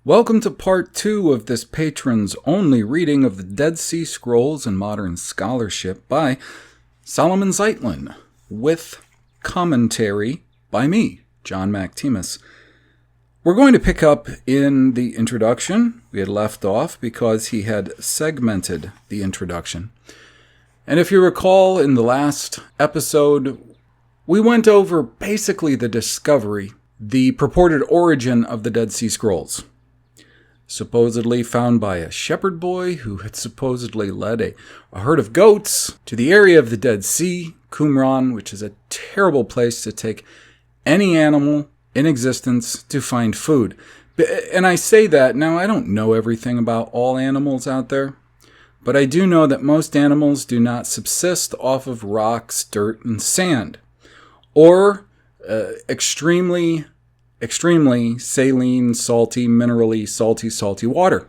Welcome to part 2 of this Patron's only reading of the Dead Sea Scrolls and Modern Scholarship by Solomon Zeitlin, with commentary by me, John Machtemes. We're going to pick up in the introduction. We had left off because he had segmented the introduction. And if you recall, in the last episode, we went over basically the discovery, the purported origin of the Dead Sea Scrolls. Supposedly found by a shepherd boy who had supposedly led a herd of goats to the area of the Dead Sea, Qumran, which is a terrible place to take any animal in existence to find food. And I say that, now I don't know everything about all animals out there, but I do know that most animals do not subsist off of rocks, dirt, and sand, or extremely saline, salty, minerally salty water.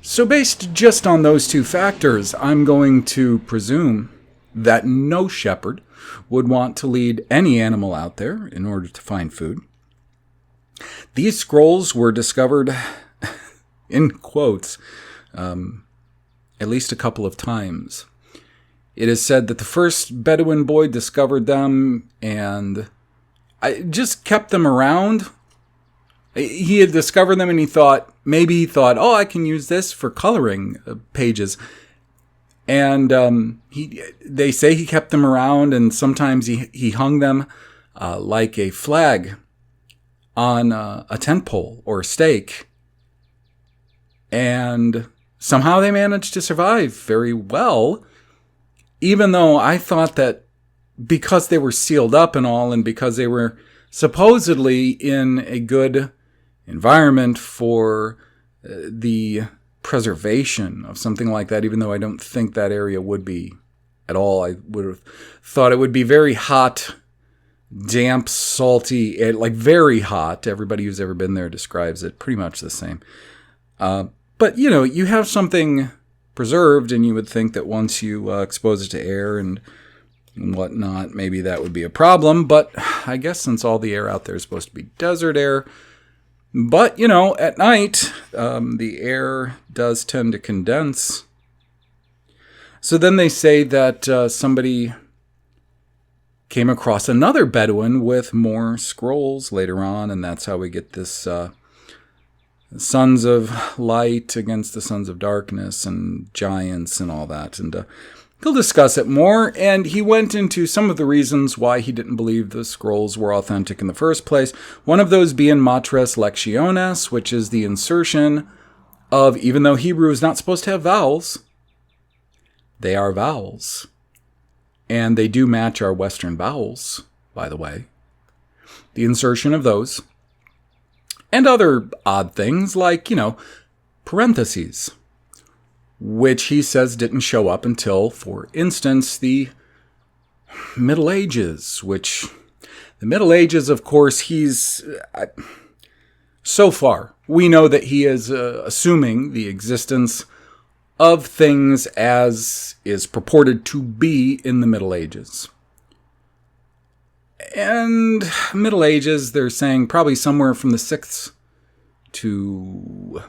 So based just on those two factors, I'm going to presume that no shepherd would want to lead any animal out there in order to find food. These scrolls were discovered, in quotes, at least a couple of times. It is said that the first Bedouin boy discovered them and I just kept them around. He had discovered them and he thought, oh, I can use this for coloring pages. And they say he kept them around, and sometimes he hung them like a flag on a tent pole or a stake. And somehow they managed to survive very well, even though I thought that because they were sealed up and all, and because they were supposedly in a good environment for the preservation of something like that, even though I don't think that area would be at all. I would have thought it would be very hot, damp, salty, like very hot. Everybody who's ever been there describes it pretty much the same. But, you have something preserved, and you would think that once you expose it to air and whatnot, maybe that would be a problem, but I guess since all the air out there is supposed to be desert air, but, at night, the air does tend to condense. So then they say that somebody came across another Bedouin with more scrolls later on, and that's how we get this sons of light against the sons of darkness and giants and all that, and he'll discuss it more, and he went into some of the reasons why he didn't believe the scrolls were authentic in the first place. One of those being matres lectiones, which is the insertion of, even though Hebrew is not supposed to have vowels, they are vowels. And they do match our Western vowels, by the way. The insertion of those. And other odd things like, parentheses, which he says didn't show up until, for instance, the Middle Ages, which the Middle Ages, of course, so far, we know that he is assuming the existence of things as is purported to be in the Middle Ages. And Middle Ages, they're saying probably somewhere from the 6th to...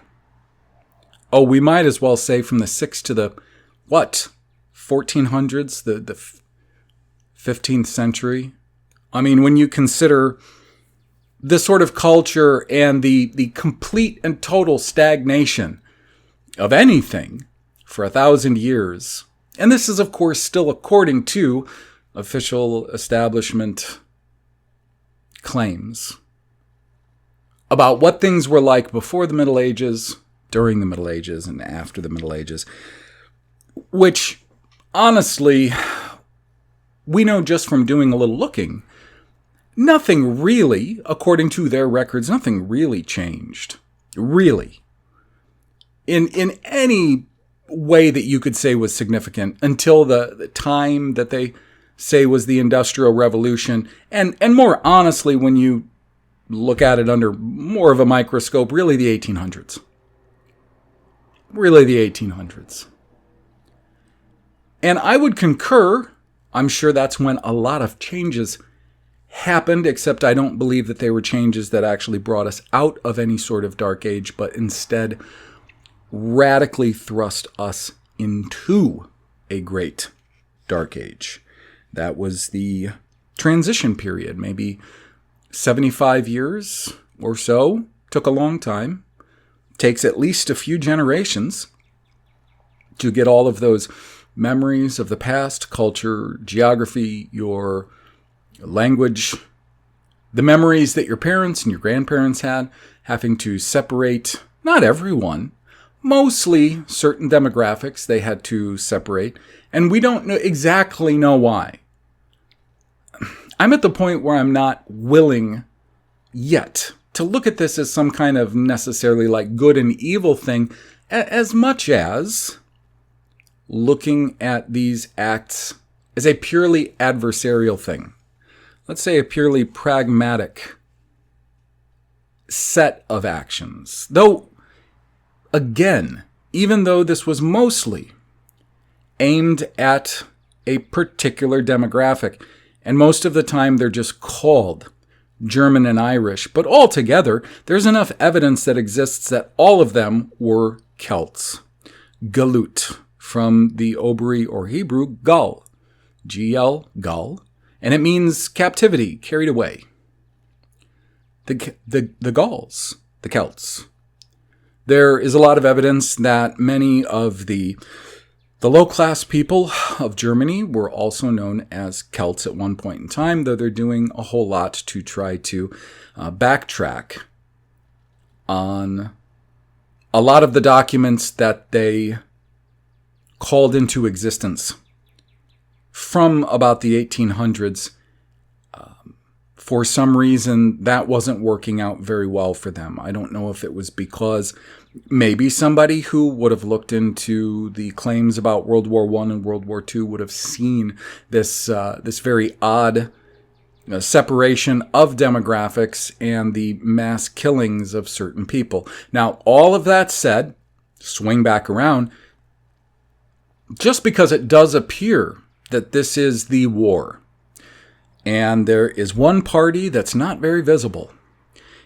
we might as well say from the 6th to the, 1400s, the 15th century. I mean, when you consider this sort of culture and the complete and total stagnation of anything for 1,000 years. And this is, of course, still according to official establishment claims about what things were like before the Middle Ages, during the Middle Ages, and after the Middle Ages, which, honestly, we know just from doing a little looking, nothing really, according to their records, nothing really changed. Really. In any way that you could say was significant until the time that they say was the Industrial Revolution, and more honestly, when you look at it under more of a microscope, really the 1800s. Really the 1800s. And I would concur, I'm sure that's when a lot of changes happened, except I don't believe that they were changes that actually brought us out of any sort of dark age, but instead radically thrust us into a great dark age. That was the transition period, maybe 75 years or so. Took a long time. Takes at least a few generations to get all of those memories of the past, culture, geography, your language, the memories that your parents and your grandparents had, having to separate, not everyone, mostly certain demographics they had to separate, and we don't exactly know why. I'm at the point where I'm not willing yet to look at this as some kind of necessarily like good and evil thing, as much as looking at these acts as a purely adversarial thing. Let's say a purely pragmatic set of actions. Though, again, even though this was mostly aimed at a particular demographic, and most of the time they're just called German and Irish, but altogether, there's enough evidence that exists that all of them were Celts. Galut, from the Obri or Hebrew, Gal, G-L, Gal, and it means captivity, carried away. The Gauls, the Celts. There is a lot of evidence that many of the low-class people of Germany were also known as Celts at one point in time, though they're doing a whole lot to try to backtrack on a lot of the documents that they called into existence from about the 1800s. For some reason, that wasn't working out very well for them. I don't know if it was because maybe somebody who would have looked into the claims about World War I and World War II would have seen this very odd separation of demographics and the mass killings of certain people. Now, all of that said, swing back around, just because it does appear that this is the war, and there is one party that's not very visible,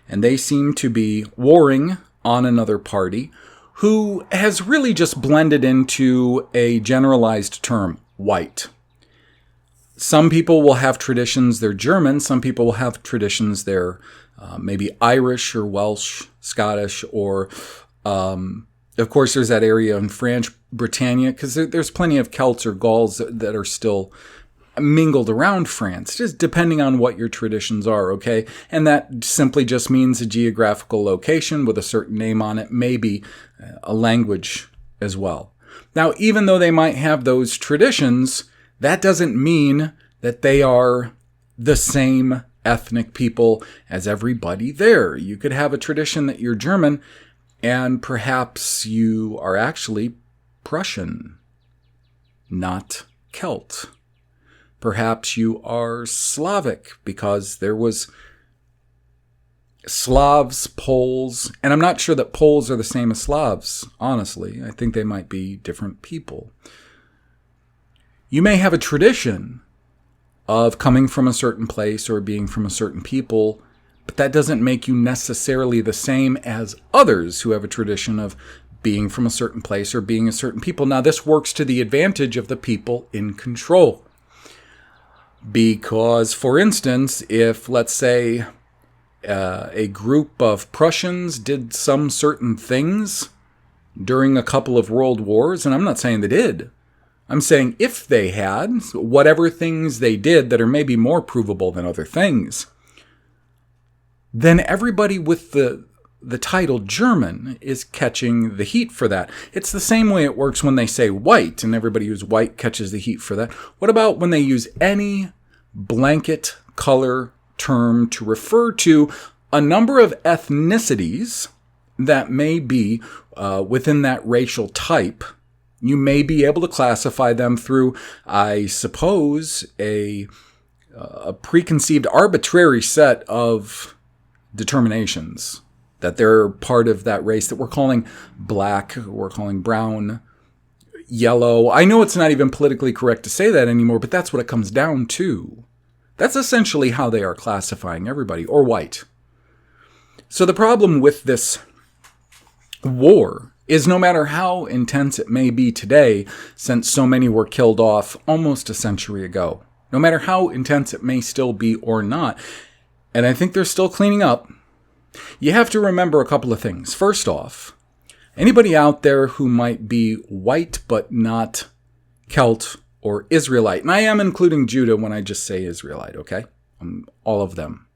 and they seem to be warring on another party who has really just blended into a generalized term, white. Some people will have traditions they're German, some people will have traditions they're maybe Irish or Welsh, Scottish, or of course there's that area in French Britannia, because there's plenty of Celts or Gauls that are still mingled around France, just depending on what your traditions are, okay? And that simply just means a geographical location with a certain name on it, maybe a language as well. Now, even though they might have those traditions, that doesn't mean that they are the same ethnic people as everybody there. You could have a tradition that you're German, and perhaps you are actually Prussian, not Celt. Perhaps you are Slavic because there was Slavs, Poles, and I'm not sure that Poles are the same as Slavs, honestly. I think they might be different people. You may have a tradition of coming from a certain place or being from a certain people, but that doesn't make you necessarily the same as others who have a tradition of being from a certain place or being a certain people. Now, this works to the advantage of the people in control. Because, for instance, if, let's say, a group of Prussians did some certain things during a couple of world wars, and I'm not saying they did, I'm saying if they had, whatever things they did that are maybe more provable than other things, then everybody with the title German is catching the heat for that. It's the same way it works when they say white, and everybody who's white catches the heat for that. What about when they use any blanket color term to refer to a number of ethnicities that may be within that racial type? You may be able to classify them through, I suppose, a preconceived arbitrary set of determinations that they're part of that race that we're calling black, we're calling brown, yellow. I know it's not even politically correct to say that anymore, but that's what it comes down to. That's essentially how they are classifying everybody, or white. So the problem with this war is no matter how intense it may be today, since so many were killed off almost a century ago, no matter how intense it may still be or not, and I think they're still cleaning up, you have to remember a couple of things. First off, anybody out there who might be white but not Celt or Israelite, and I am including Judah when I just say Israelite, okay? All of them.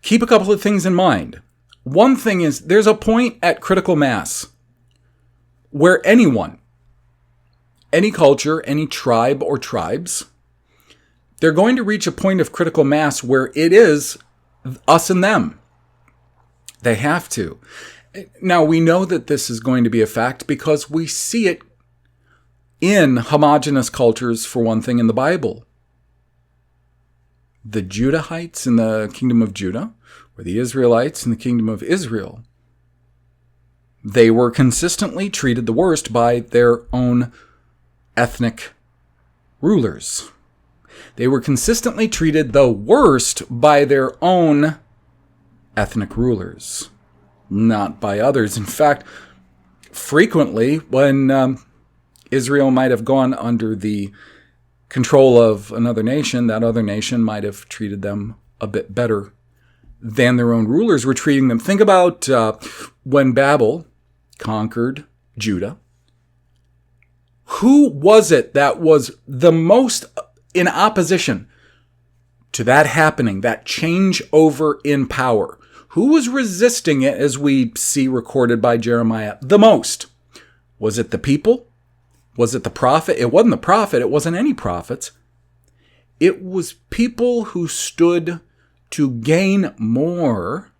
Keep a couple of things in mind. One thing is, there's a point at critical mass where anyone, any culture, any tribe or tribes, they're going to reach a point of critical mass where it is us and them. They have to. Now, we know that this is going to be a fact because we see it in homogeneous cultures, for one thing, in the Bible. The Judahites in the kingdom of Judah, or the Israelites in the kingdom of Israel, they were consistently treated the worst by their own ethnic rulers. They were consistently treated the worst by their own ethnic rulers, not by others. In fact, frequently when Israel might have gone under the control of another nation, that other nation might have treated them a bit better than their own rulers were treating them. Think about when Babel conquered Judah. Who was it that was the most in opposition to that happening, that changeover in power? Who was resisting it, as we see recorded by Jeremiah, the most? Was it the people? Was it the prophet? It wasn't the prophet. It wasn't any prophets. It was people who stood to gain more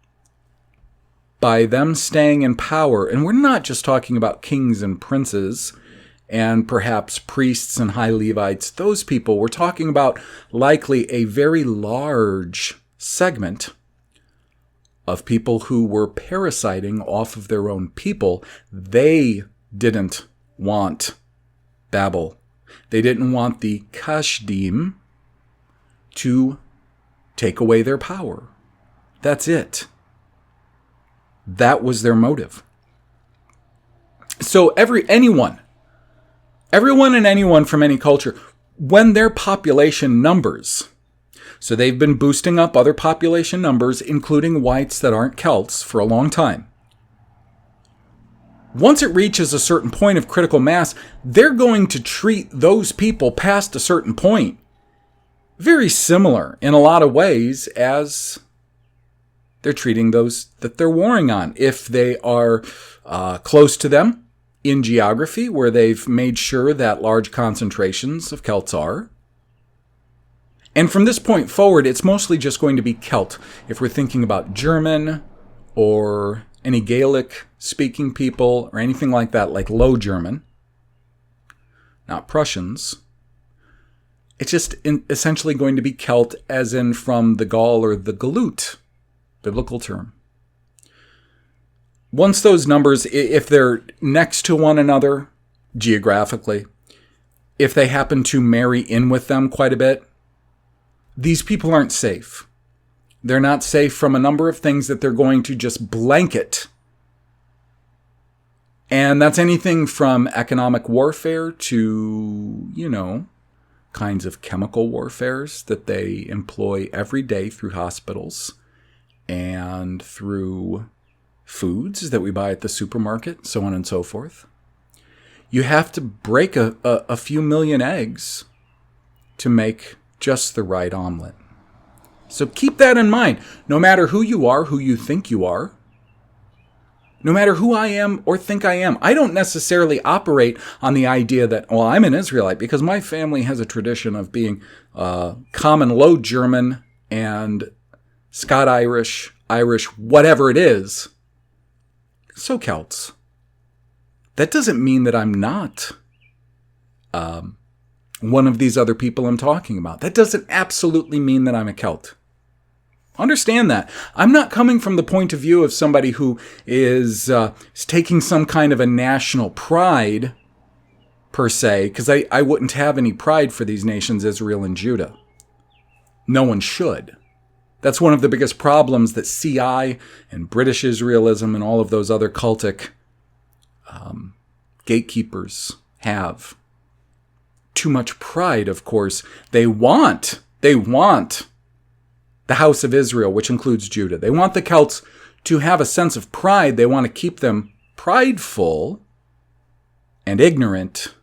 by them staying in power. And we're not just talking about kings and princes and perhaps priests and high Levites. Those people, we're talking about likely a very large segment of people who were parasiting off of their own people. They didn't want Babel. They didn't want the Kashdim to take away their power. That's it. That was their motive. So everyone and anyone from any culture, when their population numbers, so they've been boosting up other population numbers, including whites that aren't Celts, for a long time. Once it reaches a certain point of critical mass, they're going to treat those people past a certain point very similar in a lot of ways as they're treating those that they're warring on. If they are close to them in geography, where they've made sure that large concentrations of Celts are. And from this point forward, it's mostly just going to be Celt. If we're thinking about German or any Gaelic-speaking people or anything like that, like Low German, not Prussians, it's just essentially going to be Celt, as in from the Gaul or the Galut, biblical term. Once those numbers, if they're next to one another geographically, if they happen to marry in with them quite a bit, these people aren't safe. They're not safe from a number of things that they're going to just blanket. And that's anything from economic warfare to, kinds of chemical warfares that they employ every day through hospitals and through foods that we buy at the supermarket, so on and so forth. You have to break a few million eggs to make just the right omelet. So keep that in mind. No matter who you are, who you think you are, no matter who I am or think I am, I don't necessarily operate on the idea that, well, I'm an Israelite because my family has a tradition of being common Low German and Scot-Irish, Irish, whatever it is. So Celts. That doesn't mean that I'm not one of these other people I'm talking about. That doesn't absolutely mean that I'm a Celt. Understand that. I'm not coming from the point of view of somebody who is taking some kind of a national pride, per se, because I wouldn't have any pride for these nations, Israel and Judah. No one should. That's one of the biggest problems that CI and British Israelism and all of those other cultic gatekeepers have. Too much pride, of course. They want the house of Israel, which includes Judah. They want the Celts to have a sense of pride. They want to keep them prideful and ignorant,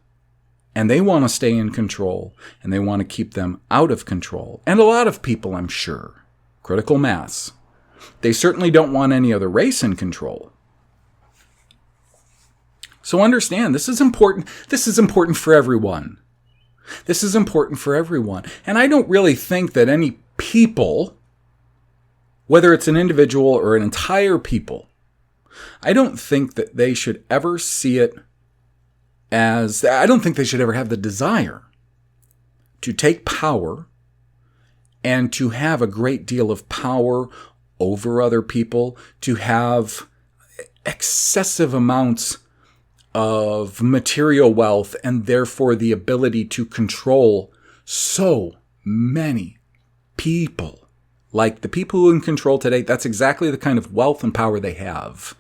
and they want to stay in control, and they want to keep them out of control. And a lot of people, I'm sure, critical mass, they certainly don't want any other race in control. So understand, this is important. This is important for everyone. This is important for everyone. And I don't really think that any people, whether it's an individual or an entire people, I don't think that they should ever see it as, I don't think they should ever have the desire to take power and to have a great deal of power over other people, to have excessive amounts of material wealth, and therefore the ability to control so many people. Like the people who are in control today, that's exactly the kind of wealth and power they have.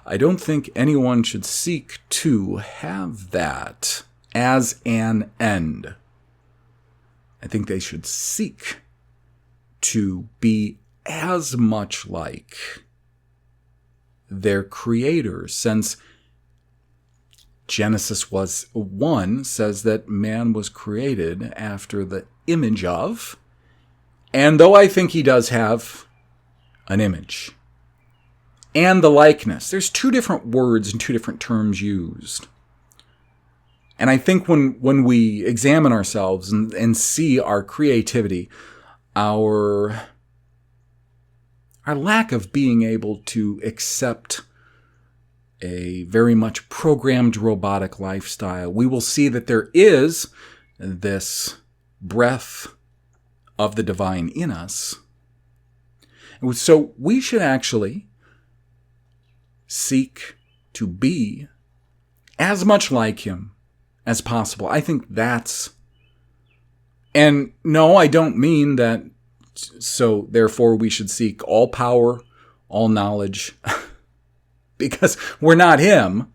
I don't think anyone should seek to have that as an end. I think they should seek to be as much like their creator, since Genesis 1 says that man was created after the image of, and though I think he does have an image, and the likeness. There's two different words and two different terms used. And I think when we examine ourselves and see our creativity, our lack of being able to accept a very much programmed robotic lifestyle, we will see that there is this breath of the divine in us. So we should actually seek to be as much like him as possible. I think that's, and no, I don't mean that, so therefore we should seek all power, all knowledge, because we're not him.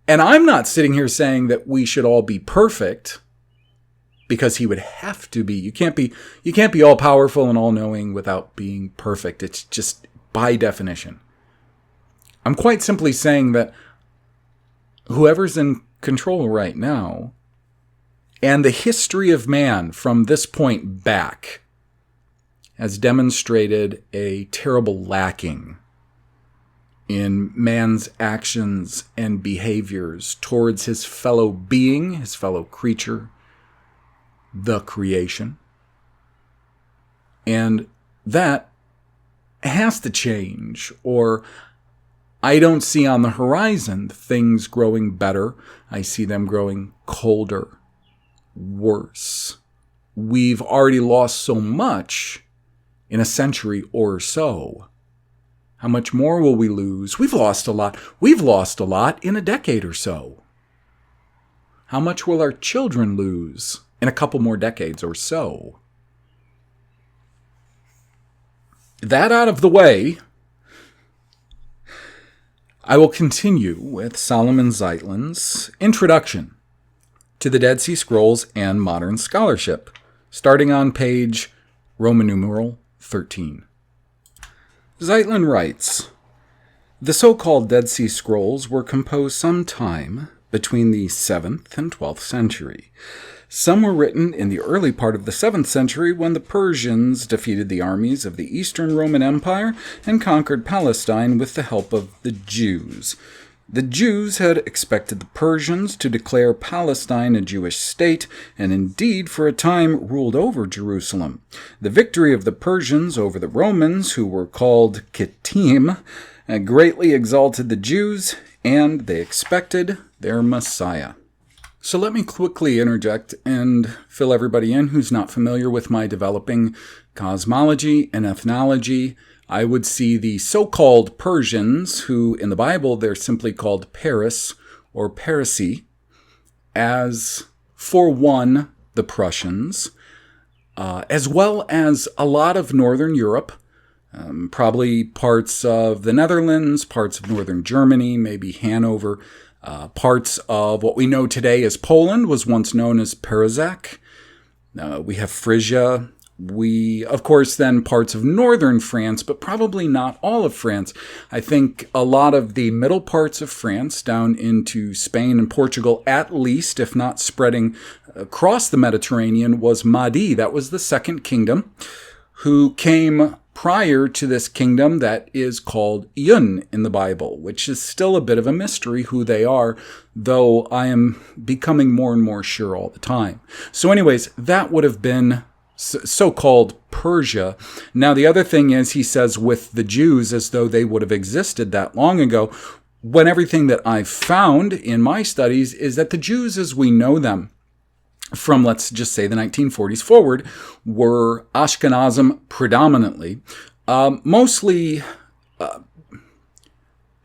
And I'm not sitting here saying that we should all be perfect, because he would have to be. You can't be all powerful and all knowing without being perfect. It's just by definition. I'm quite simply saying that whoever's in control right now, and the history of man from this point back, has demonstrated a terrible lacking in man's actions and behaviors towards his fellow being, his fellow creature, the creation. And that has to change, or I don't see on the horizon things growing better. I see them growing colder, worse. We've already lost so much in a century or so. How much more will we lose? We've lost a lot. We've lost a lot in a decade or so. How much will our children lose in a couple more decades or so? That out of the way, I will continue with Solomon Zeitlin's introduction to the Dead Sea Scrolls and modern scholarship, starting on page Roman numeral 13. Zeitlin writes, the so-called Dead Sea Scrolls were composed sometime between the 7th and 12th century. Some were written in the early part of the 7th century when the Persians defeated the armies of the Eastern Roman Empire and conquered Palestine with the help of the Jews. The Jews had expected the Persians to declare Palestine a Jewish state, and indeed for a time ruled over Jerusalem. The victory of the Persians over the Romans, who were called Kittim, greatly exalted the Jews, and they expected their Messiah. So let me quickly interject and fill everybody in who's not familiar with my developing cosmology and ethnology. I would see the so-called Persians, who in the Bible they're simply called Paris or Parisi, as, for one, the Prussians, as well as a lot of Northern Europe, probably parts of the Netherlands, parts of Northern Germany, maybe Hanover, parts of what we know today as Poland was once known as Perzak. We have Frisia. We, of course, then parts of northern France, but probably not all of France. I think a lot of the middle parts of France down into Spain and Portugal, at least, if not spreading across the Mediterranean, was Mahdi. That was the second kingdom, who came prior to this kingdom that is called Yun in the Bible, which is still a bit of a mystery who they are, though I am becoming more and more sure all the time. So anyways, that would have been so-called Persia. Now, the other thing is, he says with the Jews as though they would have existed that long ago, when everything that I've found in my studies is that the Jews as we know them from, let's just say, the 1940s forward, were Ashkenazim predominantly, mostly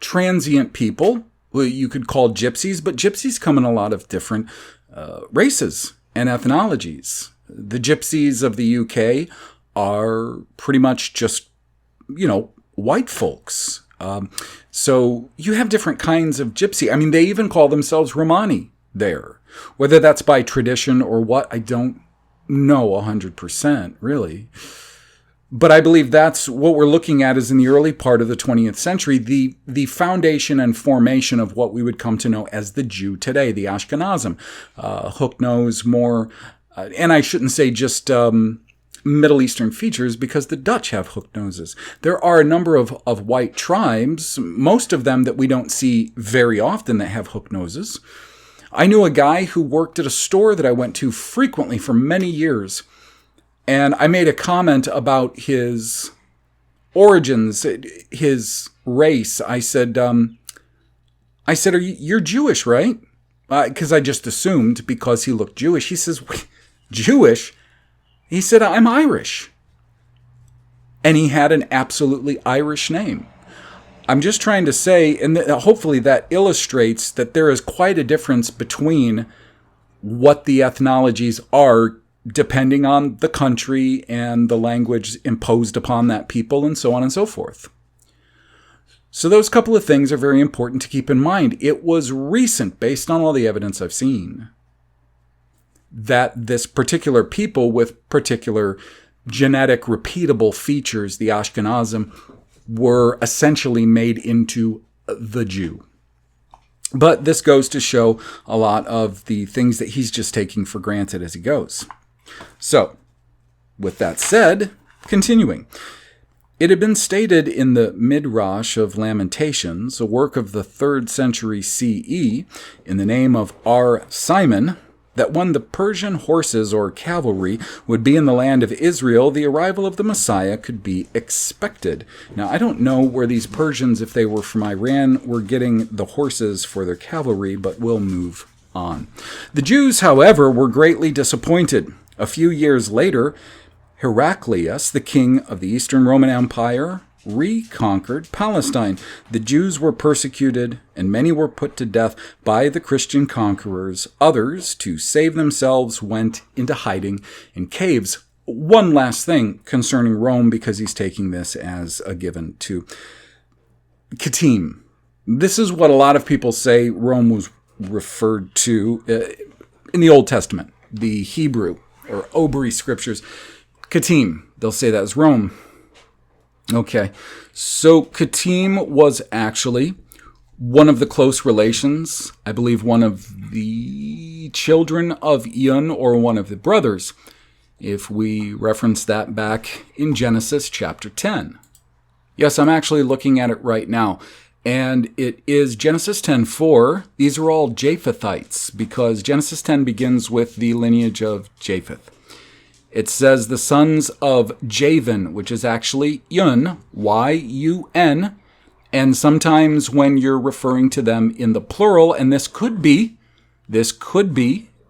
transient people, who you could call gypsies, but gypsies come in a lot of different races and ethnologies. The gypsies of the UK are pretty much just, white folks. So you have different kinds of gypsy. I mean, they even call themselves Romani there. Whether that's by tradition or what, I don't know 100%, really. But I believe that's what we're looking at is in the early part of the 20th century, the foundation and formation of what we would come to know as the Jew today, the Ashkenazim. Hook nose, more... and I shouldn't say just Middle Eastern features, because the Dutch have hooked noses. There are a number of white tribes, most of them that we don't see very often, that have hooked noses. I knew a guy who worked at a store that I went to frequently for many years, and I made a comment about his origins, his race. I said, you're Jewish, right? Because I just assumed because he looked Jewish. He says, Jewish? He said, I'm Irish. And he had an absolutely Irish name. I'm just trying to say, and hopefully that illustrates that there is quite a difference between what the ethnologies are depending on the country and the language imposed upon that people and so on and so forth. So those couple of things are very important to keep in mind. It was recent, based on all the evidence I've seen, that this particular people with particular genetic repeatable features, the Ashkenazim, were essentially made into the Jew. But this goes to show a lot of the things that he's just taking for granted as he goes. So, with that said, continuing. It had been stated in the Midrash of Lamentations, a work of the 3rd century CE, in the name of R. Simon, that when the Persian horses or cavalry would be in the land of Israel, the arrival of the Messiah could be expected. Now, I don't know where these Persians, if they were from Iran, were getting the horses for their cavalry, but we'll move on. The Jews, however, were greatly disappointed. A few years later, Heraclius, the king of the Eastern Roman Empire, reconquered Palestine. The Jews were persecuted, and many were put to death by the Christian conquerors. Others, to save themselves, went into hiding in caves. One last thing concerning Rome, because he's taking this as a given to Katim. This is what a lot of people say Rome was referred to in the Old Testament, the Hebrew or Obri scriptures. Katim, they'll say that as Rome. Okay, so Katim was actually one of the close relations, I believe one of the children of Yun, or one of the brothers, if we reference that back in Genesis chapter 10. Yes, I'm actually looking at it right now, and it is Genesis 10:4. These are all Japhethites, because Genesis 10 begins with the lineage of Japheth. It says the sons of Javan, which is actually Yun, Y-U-N, and sometimes when you're referring to them in the plural, and this could be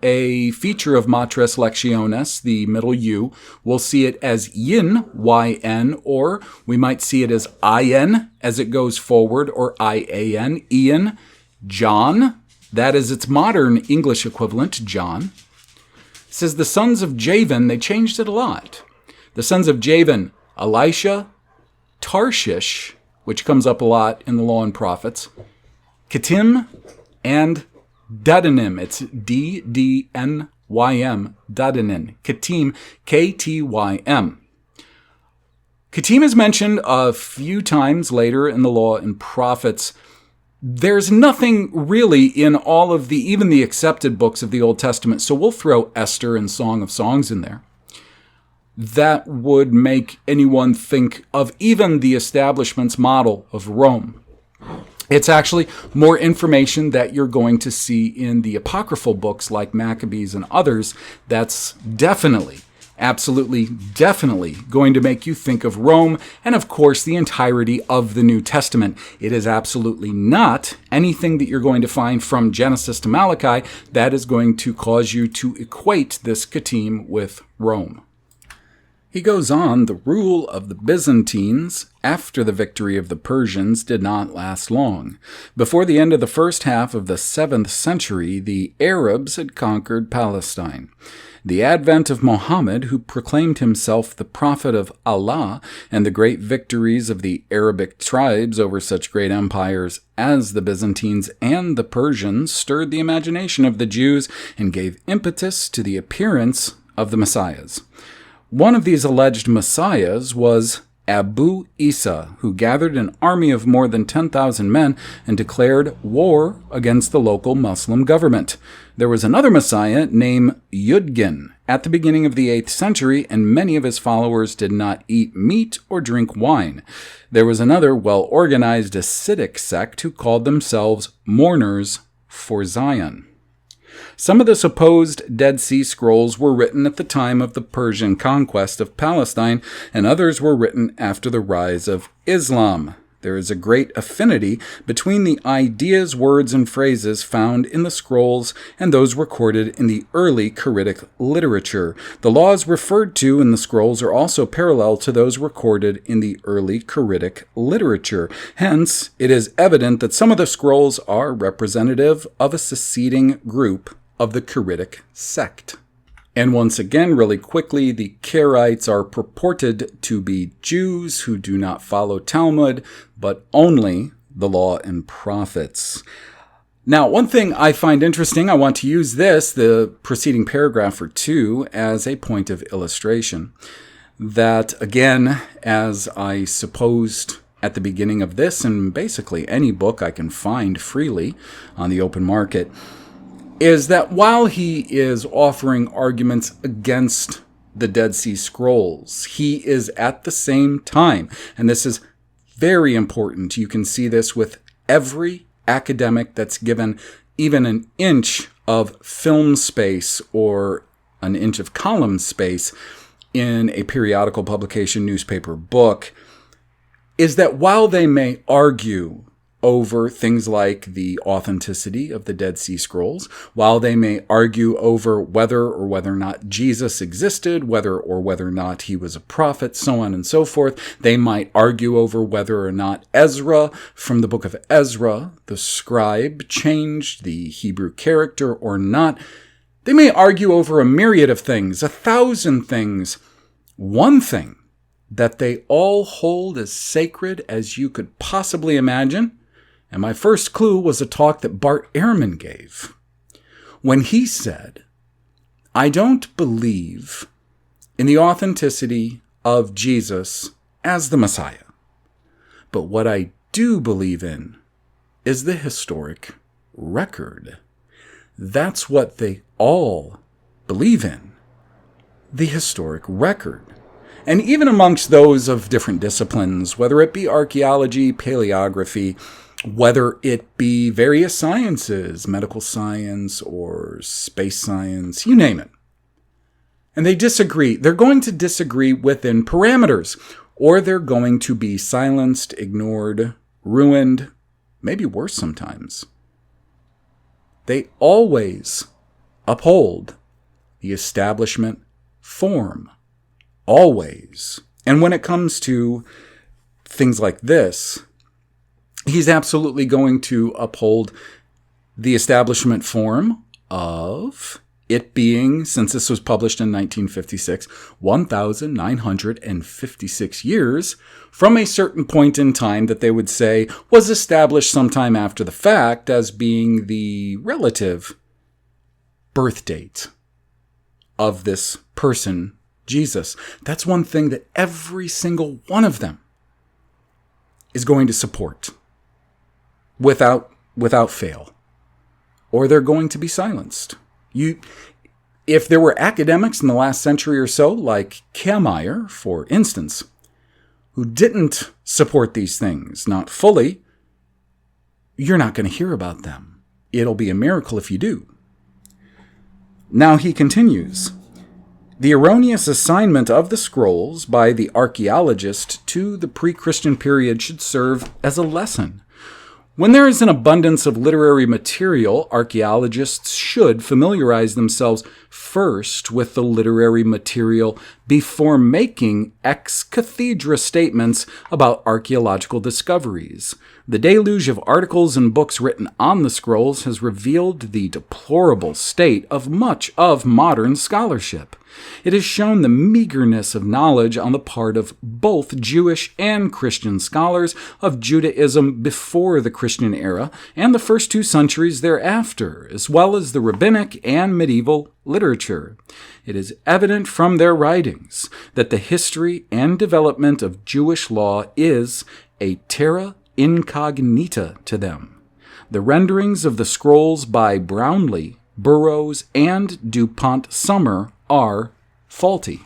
a feature of Matres Lectiones, the middle U, we'll see it as Yin, Y-N, or we might see it as I-N as it goes forward, or I-A-N, Ian, John. That is its modern English equivalent, John. says the sons of Javan, they changed it a lot. The sons of Javan, Elisha, Tarshish, which comes up a lot in the Law and Prophets, Kittim, and Dudanim. It's Ddnym, Dudanim. Kittim, Ktym. Kittim is mentioned a few times later in the Law and Prophets. There's nothing really in all of even the accepted books of the Old Testament, so we'll throw Esther and Song of Songs in there, that would make anyone think of even the establishment's model of Rome. It's actually more information that you're going to see in the apocryphal books like Maccabees and others that's definitely, absolutely, definitely going to make you think of Rome and, of course, the entirety of the New Testament. It is absolutely not anything that you're going to find from Genesis to Malachi that is going to cause you to equate this Kittim with Rome. He goes on, the rule of the Byzantines after the victory of the Persians did not last long. Before the end of the first half of the 7th century, the Arabs had conquered Palestine. The advent of Muhammad, who proclaimed himself the prophet of Allah, and the great victories of the Arabic tribes over such great empires as the Byzantines and the Persians stirred the imagination of the Jews and gave impetus to the appearance of the messiahs. One of these alleged messiahs was Abu Isa, who gathered an army of more than 10,000 men and declared war against the local Muslim government. There was another messiah named Yudgin at the beginning of the 8th century, and many of his followers did not eat meat or drink wine. There was another well-organized Hasidic sect who called themselves Mourners for Zion. Some of the supposed Dead Sea Scrolls were written at the time of the Persian conquest of Palestine, and others were written after the rise of Islam. There is a great affinity between the ideas, words, and phrases found in the scrolls and those recorded in the early Quranic literature. The laws referred to in the scrolls are also parallel to those recorded in the early Quranic literature. Hence, it is evident that some of the scrolls are representative of a seceding group of the Quranic sect. And once again, really quickly, the Karaites are purported to be Jews who do not follow Talmud, but only the Law and Prophets. Now, one thing I find interesting, I want to use this, the preceding paragraph or two, as a point of illustration. That, again, as I supposed at the beginning of this, and basically any book I can find freely on the open market, is that while he is offering arguments against the Dead Sea Scrolls, he is at the same time, and this is very important, you can see this with every academic that's given even an inch of film space or an inch of column space in a periodical publication, newspaper, book, is that while they may argue over things like the authenticity of the Dead Sea Scrolls, while they may argue over whether or not Jesus existed, whether or not he was a prophet, so on and so forth. They might argue over whether or not Ezra, from the book of Ezra, the scribe, changed the Hebrew character or not. They may argue over a myriad of things, 1,000 things. One thing that they all hold as sacred as you could possibly imagine. And my first clue was a talk that Bart Ehrman gave when he said, I don't believe in the authenticity of Jesus as the Messiah. But what I do believe in is the historic record. That's what they all believe in, the historic record. And even amongst those of different disciplines, whether it be archaeology, paleography, whether it be various sciences, medical science or space science, you name it. And they disagree. They're going to disagree within parameters, or they're going to be silenced, ignored, ruined, maybe worse sometimes. They always uphold the establishment form. Always. And when it comes to things like this, he's absolutely going to uphold the establishment form of It being, since this was published in 1956, 1,956 years from a certain point in time that they would say was established sometime after the fact as being the relative birth date of this person, Jesus. That's one thing that every single one of them is going to support without fail, or they're going to be silenced. If there were academics in the last century or so, like Kiermaier, for instance, who didn't support these things, not fully, you're not going to hear about them. It'll be a miracle if you do. Now he continues, the erroneous assignment of the scrolls by the archaeologist to the pre-Christian period should serve as a lesson. When there is an abundance of literary material, archaeologists should familiarize themselves first with the literary material before making ex cathedra statements about archaeological discoveries. The deluge of articles and books written on the scrolls has revealed the deplorable state of much of modern scholarship. It has shown the meagerness of knowledge on the part of both Jewish and Christian scholars of Judaism before the Christian era and the first 2 centuries thereafter, as well as the rabbinic and medieval literature. It is evident from their writings that the history and development of Jewish law is a terra incognita to them. The renderings of the scrolls by Brownlee, Burroughs, and DuPont Summer are faulty.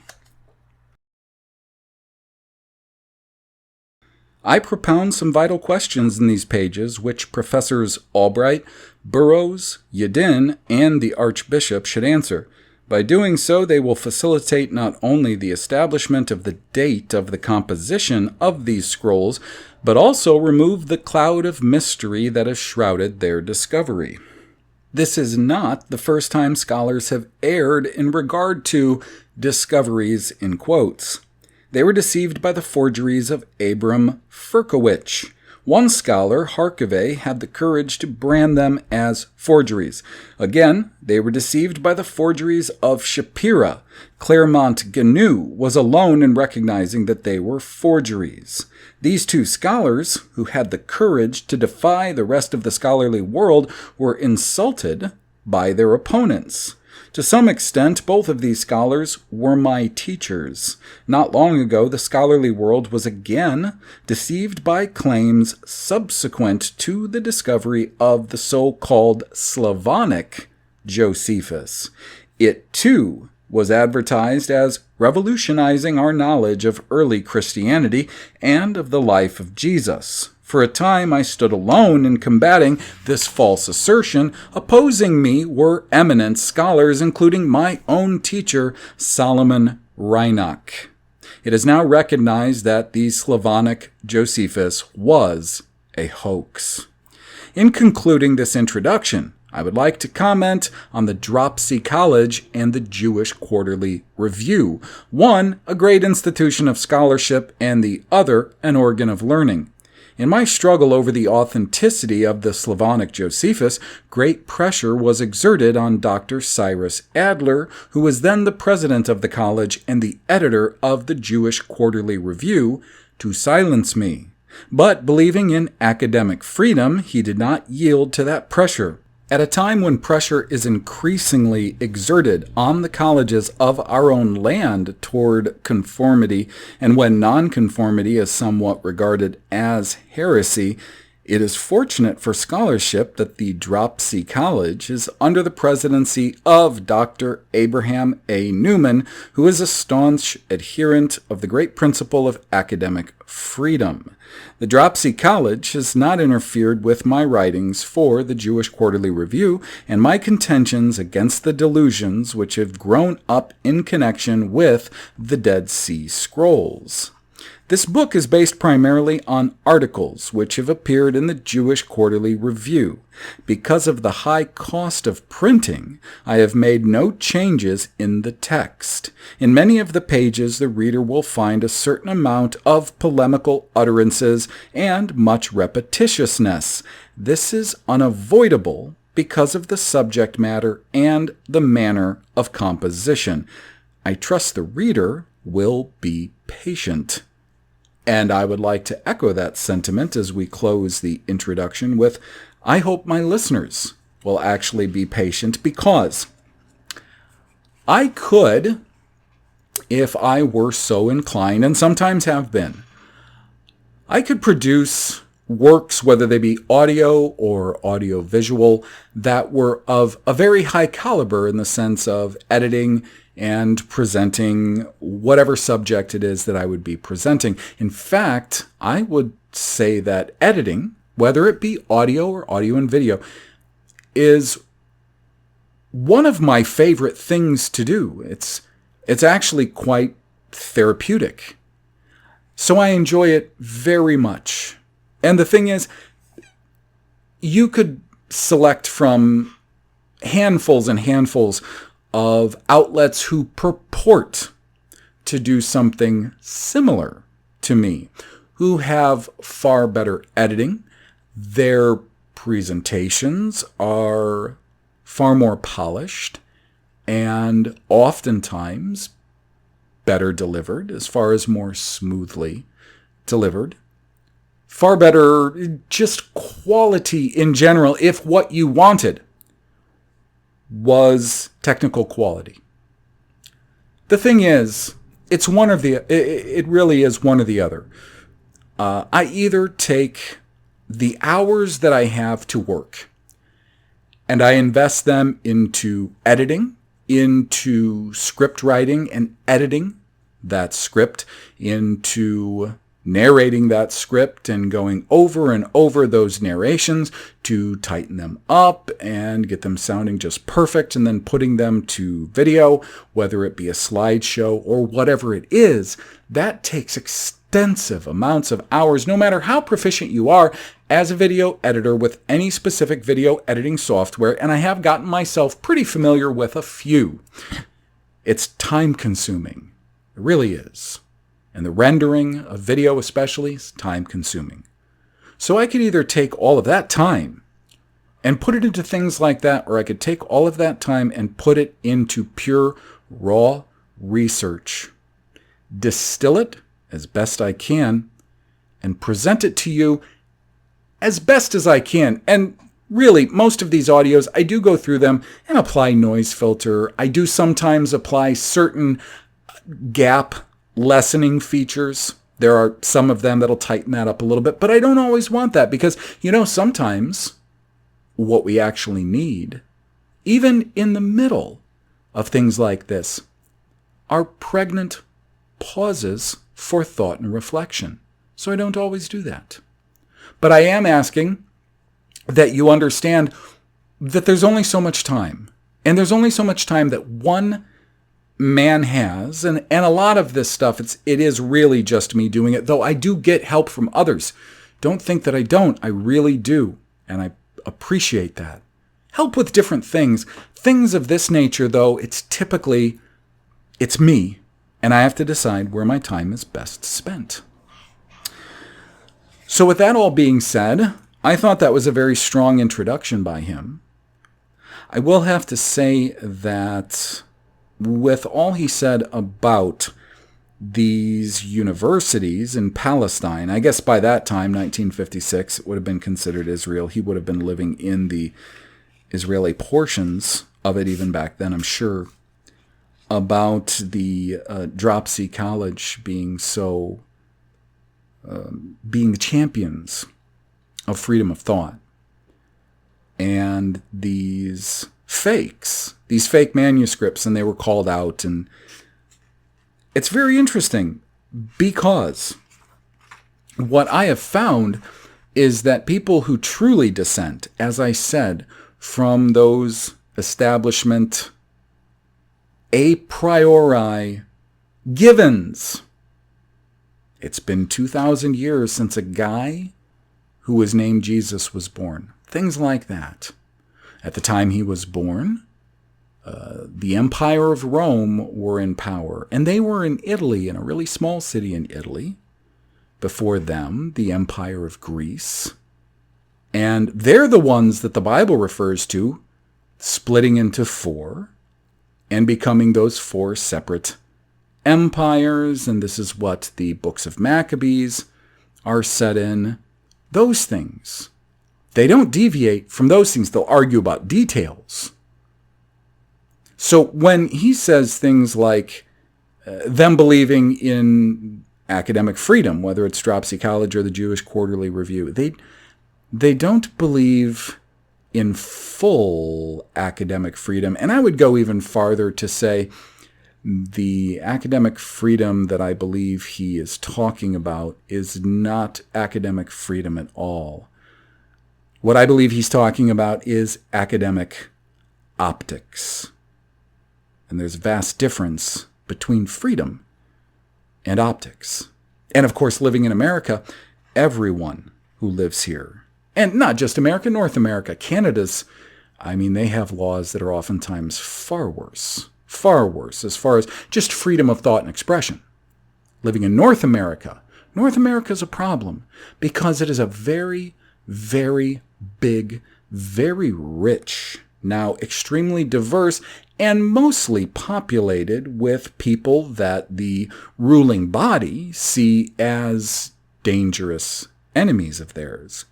I propound some vital questions in these pages which Professors Albright, Burroughs, Yedin, and the Archbishop should answer. By doing so, they will facilitate not only the establishment of the date of the composition of these scrolls, but also remove the cloud of mystery that has shrouded their discovery. This is not the first time scholars have erred in regard to discoveries in quotes. They were deceived by the forgeries of Abram Firkowich. One scholar, Harkaveh, had the courage to brand them as forgeries. Again, they were deceived by the forgeries of Shapira. Claremont Gnu was alone in recognizing that they were forgeries. These 2 scholars, who had the courage to defy the rest of the scholarly world, were insulted by their opponents. To some extent, both of these scholars were my teachers. Not long ago, the scholarly world was again deceived by claims subsequent to the discovery of the so-called Slavonic Josephus. It, too, was advertised as revolutionizing our knowledge of early Christianity and of the life of Jesus. For a time, I stood alone in combating this false assertion. Opposing me were eminent scholars, including my own teacher, Solomon Reinach. It is now recognized that the Slavonic Josephus was a hoax. In concluding this introduction, I would like to comment on the Dropsy College and the Jewish Quarterly Review, one a great institution of scholarship and the other an organ of learning. In my struggle over the authenticity of the Slavonic Josephus, great pressure was exerted on Dr. Cyrus Adler, who was then the president of the college and the editor of the Jewish Quarterly Review, to silence me. But believing in academic freedom, he did not yield to that pressure. At a time when pressure is increasingly exerted on the colleges of our own land toward conformity, and when nonconformity is somewhat regarded as heresy, it is fortunate for scholarship that the Dropsy College is under the presidency of Dr. Abraham A. Newman, who is a staunch adherent of the great principle of academic freedom. The Dropsy College has not interfered with my writings for the Jewish Quarterly Review and my contentions against the delusions which have grown up in connection with the Dead Sea Scrolls. This book is based primarily on articles which have appeared in the Jewish Quarterly Review. Because of the high cost of printing, I have made no changes in the text. In many of the pages, the reader will find a certain amount of polemical utterances and much repetitiousness. This is unavoidable because of the subject matter and the manner of composition. I trust the reader will be patient. And I would like to echo that sentiment as we close the introduction with, I hope my listeners will actually be patient, because I could, if I were so inclined, and sometimes have been, I could produce works, whether they be audio or audiovisual, that were of a very high caliber in the sense of editing and presenting whatever subject it is that I would be presenting. In fact, I would say that editing, whether it be audio or audio and video, is one of my favorite things to do. It's actually quite therapeutic. So I enjoy it very much. And the thing is, you could select from handfuls and handfuls of outlets who purport to do something similar to me, who have far better editing. Their presentations are far more polished and oftentimes better delivered, as far as more smoothly delivered. Far better just quality in general, if what you wanted was technical quality. The thing is, it really is one or the other. I either take the hours that I have to work and I invest them into editing, into script writing and editing that script, into narrating that script and going over and over those narrations to tighten them up and get them sounding just perfect, and then putting them to video, whether it be a slideshow or whatever it is. That takes extensive amounts of hours, no matter how proficient you are as a video editor with any specific video editing software, and I have gotten myself pretty familiar with a few. It's time consuming. It really is. And the rendering of video especially is time consuming. So I could either take all of that time and put it into things like that, or I could take all of that time and put it into pure raw research, distill it as best I can, and present it to you as best as I can. And really, most of these audios, I do go through them and apply noise filter. I do sometimes apply certain gap lessening features. There are some of them that'll tighten that up a little bit, but I don't always want that, because, sometimes what we actually need, even in the middle of things like this, are pregnant pauses for thought and reflection. So I don't always do that. But I am asking that you understand that there's only so much time, and there's only so much time that one man has, and a lot of this stuff, it is really just me doing it, though I do get help from others. Don't think that I don't. I really do, and I appreciate that. Help with different things. Things of this nature, though, it's me, and I have to decide where my time is best spent. So with that all being said, I thought that was a very strong introduction by him. I will have to say that with all he said about these universities in Palestine, I guess by that time, 1956, it would have been considered Israel. He would have been living in the Israeli portions of it even back then, I'm sure, about the Dropsy College being being the champions of freedom of thought. And these fake manuscripts, and they were called out. And it's very interesting, because what I have found is that people who truly dissent, as I said, from those establishment a priori givens. It's been 2,000 years since a guy who was named Jesus was born. Things like that. At the time he was born, the Empire of Rome were in power, and they were in Italy, in a really small city in Italy. Before them, the Empire of Greece, And they're the ones that the Bible refers to splitting into four and becoming those four separate empires. And this is what the books of Maccabees are set in. Those things. They don't deviate from those things. They'll argue about details. So when he says things like them believing in academic freedom, whether it's Dropsy College or the Jewish Quarterly Review, they don't believe in full academic freedom. And I would go even farther to say the academic freedom that I believe he is talking about is not academic freedom at all. What I believe he's talking about is academic optics. And there's a vast difference between freedom and optics. And of course, living in America, everyone who lives here, and not just America, North America, Canada's, they have laws that are oftentimes far worse as far as just freedom of thought and expression. Living in North America is a problem because it is a very, very big, very rich, now extremely diverse, and mostly populated with people that the ruling body see as dangerous enemies of theirs.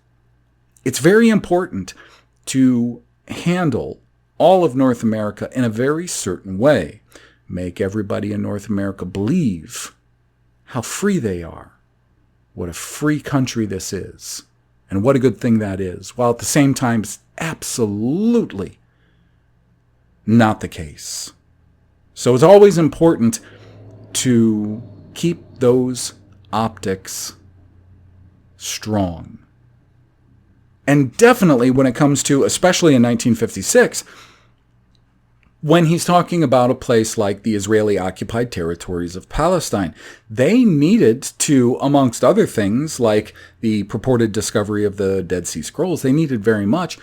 It's very important to handle all of North America in a very certain way. Make everybody in North America believe how free they are, what a free country this is, and what a good thing that is, while at the same time it's absolutely not the case. So it's always important to keep those optics strong. And definitely when it comes to, especially in 1956, when he's talking about a place like the Israeli-occupied territories of Palestine, they needed to, amongst other things, like the purported discovery of the Dead Sea Scrolls, they needed very much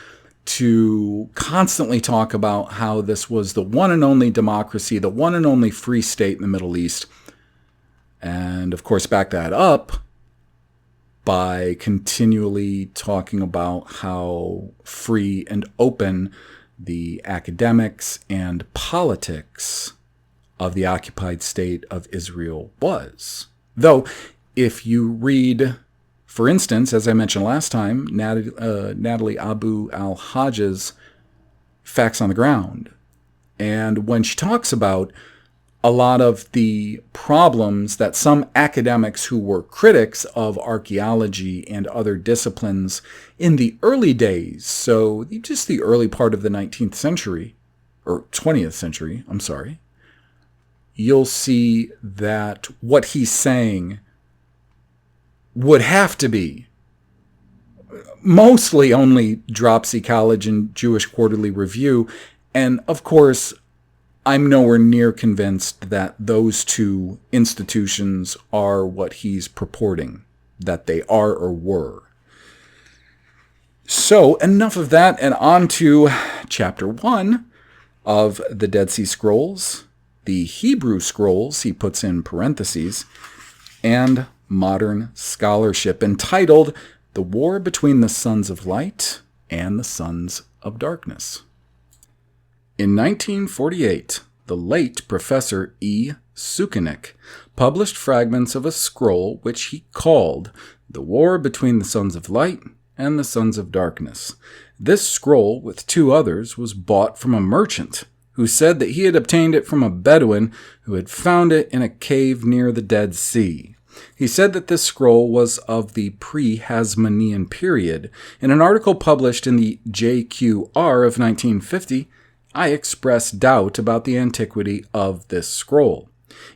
to constantly talk about how this was the one and only democracy, the one and only free state in the Middle East. And, of course, back that up by continually talking about how free and open the academics and politics of the occupied state of Israel was. Though, if you read, for instance, as I mentioned last time, Natalie Abu al-Hajj's Facts on the Ground, and when she talks about a lot of the problems that some academics who were critics of archaeology and other disciplines in the early days, so just the early part of the 19th century, or 20th century, you'll see that what he's saying would have to be mostly only Dropsy College and Jewish Quarterly Review, and of course, I'm nowhere near convinced that those two institutions are what he's purporting that they are or were. So, enough of that, and on to Chapter 1 of the Dead Sea Scrolls, the Hebrew Scrolls, he puts in parentheses, and modern scholarship, entitled The War Between the Sons of Light and the Sons of Darkness. In 1948, the late Professor E. Sukenik published fragments of a scroll which he called The War Between the Sons of Light and the Sons of Darkness. This scroll, with two others, was bought from a merchant who said that he had obtained it from a Bedouin who had found it in a cave near the Dead Sea. He said that this scroll was of the pre-Hasmonean period. In an article published in the JQR of 1950, I expressed doubt about the antiquity of this scroll.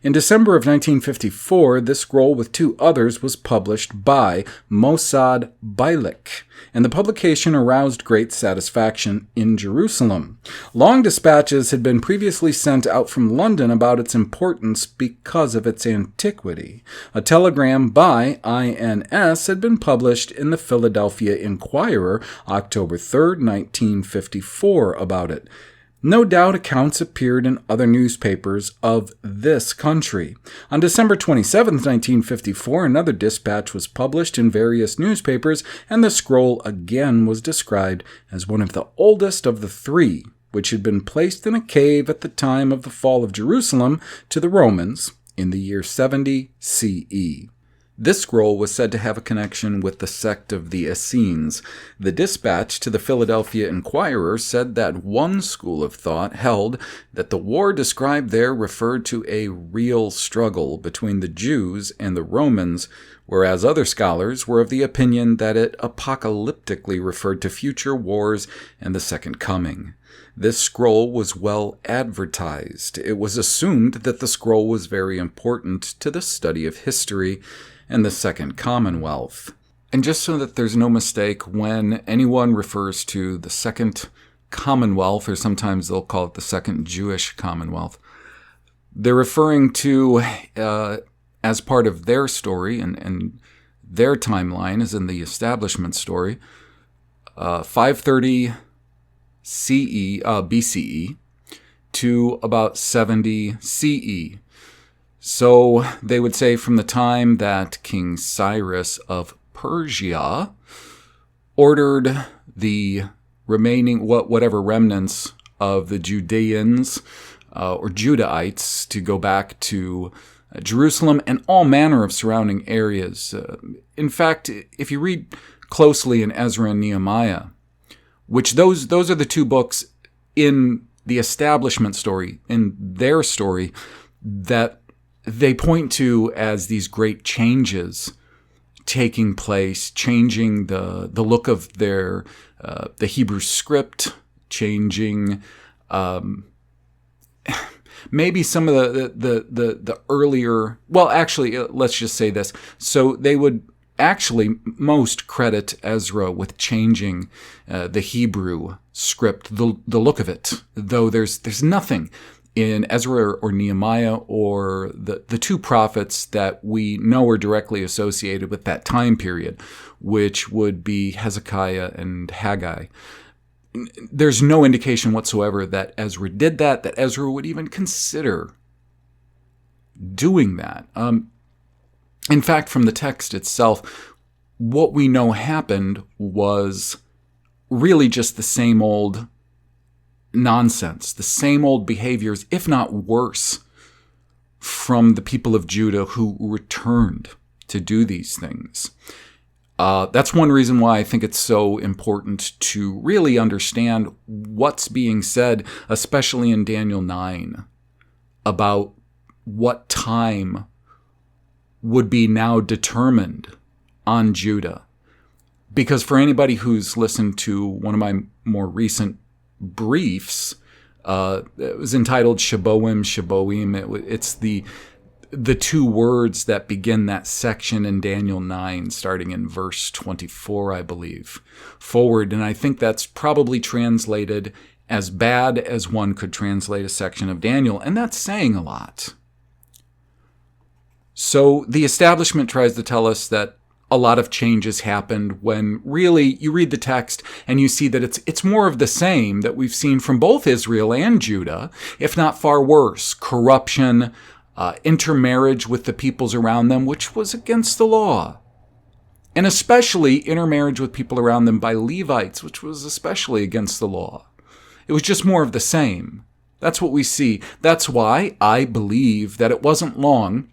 In December of 1954, this scroll with two others was published by Mossad Bialik, and the publication aroused great satisfaction in Jerusalem. Long dispatches had been previously sent out from London about its importance because of its antiquity. A telegram by INS had been published in the Philadelphia Inquirer, October 3, 1954, about it. No doubt accounts appeared in other newspapers of this country. On December 27, 1954, another dispatch was published in various newspapers, and the scroll again was described as one of the oldest of the three, which had been placed in a cave at the time of the fall of Jerusalem to the Romans in the year 70 CE. This scroll was said to have a connection with the sect of the Essenes. The dispatch to the Philadelphia Inquirer said that one school of thought held that the war described there referred to a real struggle between the Jews and the Romans, whereas other scholars were of the opinion that it apocalyptically referred to future wars and the Second Coming. This scroll was well advertised. It was assumed that the scroll was very important to the study of history and the Second Commonwealth. And just so that there's no mistake, when anyone refers to the Second Commonwealth, or sometimes they'll call it the Second Jewish Commonwealth, they're referring to, as part of their story and their timeline, as in the establishment story, 530 BCE to about 70 CE. So they would say from the time that King Cyrus of Persia ordered the remaining, whatever remnants of the Judeans or Judahites to go back to Jerusalem and all manner of surrounding areas. In fact, if you read closely in Ezra and Nehemiah, which those are the two books in the establishment story, in their story, that they point to as these great changes taking place, changing the look of their the Hebrew script, changing maybe some of the earlier. Well, actually, let's just say this. So they would actually most credit Ezra with changing the Hebrew script, the look of it, though there's nothing in Ezra or Nehemiah or the two prophets that we know are directly associated with that time period, which would be Hezekiah and Haggai. There's no indication whatsoever that Ezra did that Ezra would even consider doing that. In fact, from the text itself, what we know happened was really just the same old nonsense, the same old behaviors, if not worse, from the people of Judah who returned to do these things. That's one reason why I think it's so important to really understand what's being said, especially in Daniel 9, about what time would be now determined on Judah. Because for anybody who's listened to one of my more recent briefs, it was entitled Shaboim. It's the two words that begin that section in Daniel 9, starting in verse 24, I believe, forward. And I think that's probably translated as bad as one could translate a section of Daniel, and that's saying a lot. So the establishment tries to tell us that a lot of changes happened, when really you read the text and you see that it's more of the same that we've seen from both Israel and Judah, if not far worse. Corruption, intermarriage with the peoples around them, which was against the law. And especially intermarriage with people around them by Levites, which was especially against the law. It was just more of the same. That's what we see. That's why I believe that it wasn't long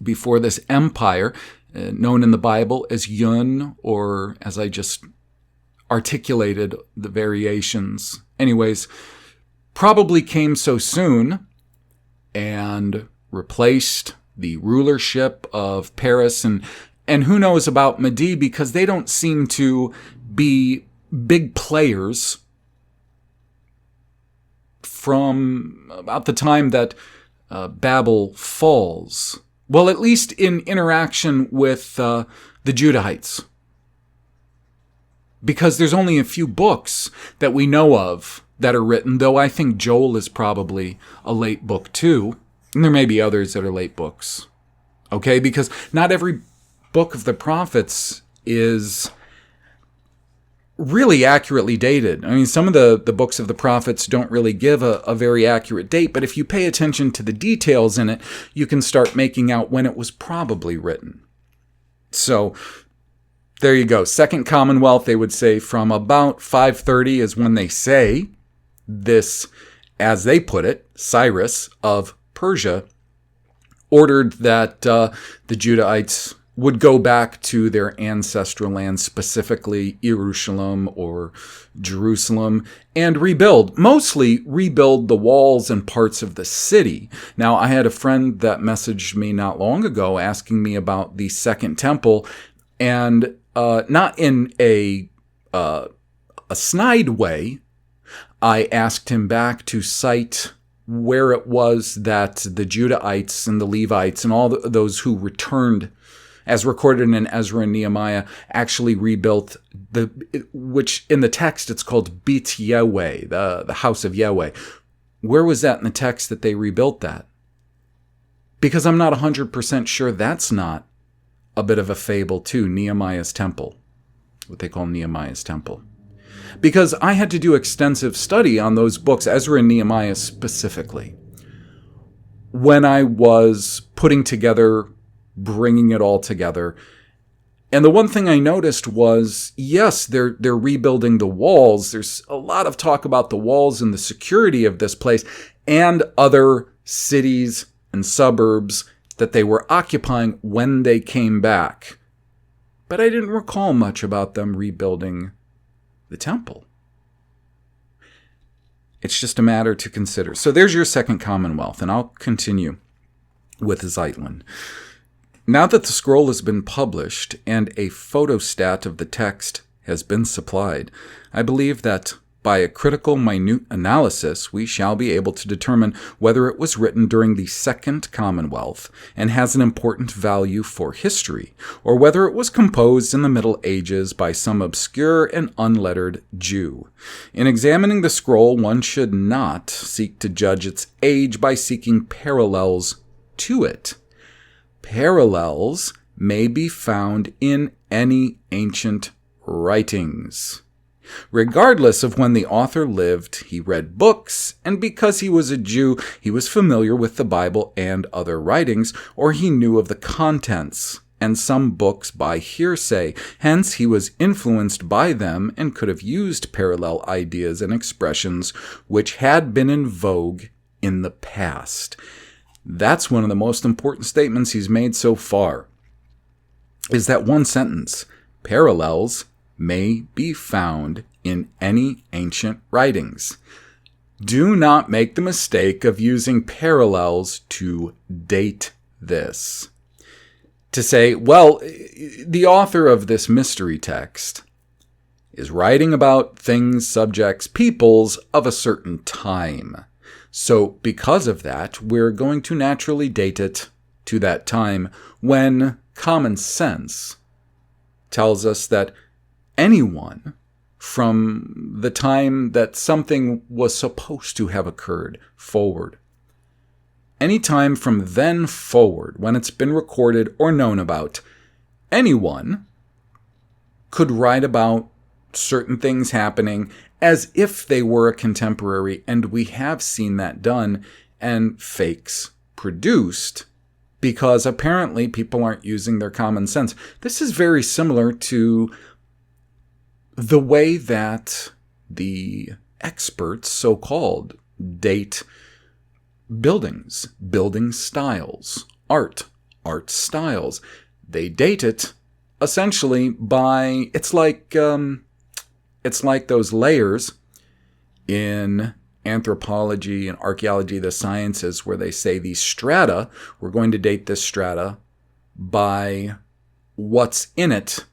before this empire, known in the Bible as Yun, or as I just articulated the variations. Anyways, probably came so soon and replaced the rulership of Paris and who knows about Mede, because they don't seem to be big players from about the time that Babel falls. Well, at least in interaction with the Judahites. Because there's only a few books that we know of that are written, though I think Joel is probably a late book too. And there may be others that are late books. Okay? Because not every book of the prophets is really accurately dated. I mean, some of the books of the prophets don't really give a very accurate date, but if you pay attention to the details in it, you can start making out when it was probably written. So there you go. Second Commonwealth, they would say from about 530 is when they say this, as they put it, Cyrus of Persia ordered that the Judahites would go back to their ancestral land, specifically Jerusalem or Jerusalem, and mostly rebuild the walls and parts of the city. Now, I had a friend that messaged me not long ago asking me about the Second Temple, and not in a snide way. I asked him back to cite where it was that the Judahites and the Levites and all those who returned, as recorded in Ezra and Nehemiah, actually rebuilt which in the text it's called Beit Yahweh, the house of Yahweh. Where was that in the text that they rebuilt that? Because I'm not 100% sure that's not a bit of a fable too, Nehemiah's temple, what they call Nehemiah's temple. Because I had to do extensive study on those books, Ezra and Nehemiah specifically, when I was putting together, bringing it all together. And the one thing I noticed was, yes, they're rebuilding the walls. There's a lot of talk about the walls and the security of this place and other cities and suburbs that they were occupying when they came back. But I didn't recall much about them rebuilding the temple. It's just a matter to consider. So there's your Second Commonwealth, and I'll continue with Zeitlin. Now that the scroll has been published and a photostat of the text has been supplied, I believe that by a critical, minute analysis, we shall be able to determine whether it was written during the Second Commonwealth and has an important value for history, or whether it was composed in the Middle Ages by some obscure and unlettered Jew. In examining the scroll, one should not seek to judge its age by seeking parallels to it. Parallels may be found in any ancient writings. Regardless of when the author lived, he read books, and because he was a Jew, he was familiar with the Bible and other writings, or he knew of the contents, and some books by hearsay. Hence, he was influenced by them and could have used parallel ideas and expressions which had been in vogue in the past. That's one of the most important statements he's made so far, is that one sentence, parallels may be found in any ancient writings. Do not make the mistake of using parallels to date this. To say, well, the author of this mystery text is writing about things, subjects, peoples of a certain time. So because of that, we're going to naturally date it to that time when common sense tells us that anyone from the time that something was supposed to have occurred forward, any time from then forward, when it's been recorded or known about, anyone could write about certain things happening as if they were a contemporary, and we have seen that done and fakes produced because apparently people aren't using their common sense. This is very similar to the way that the experts, so-called, date buildings, building styles, art styles. They date it essentially by, it's like those layers in anthropology and archaeology, the sciences, where they say these strata, we're going to date this strata by what's in it.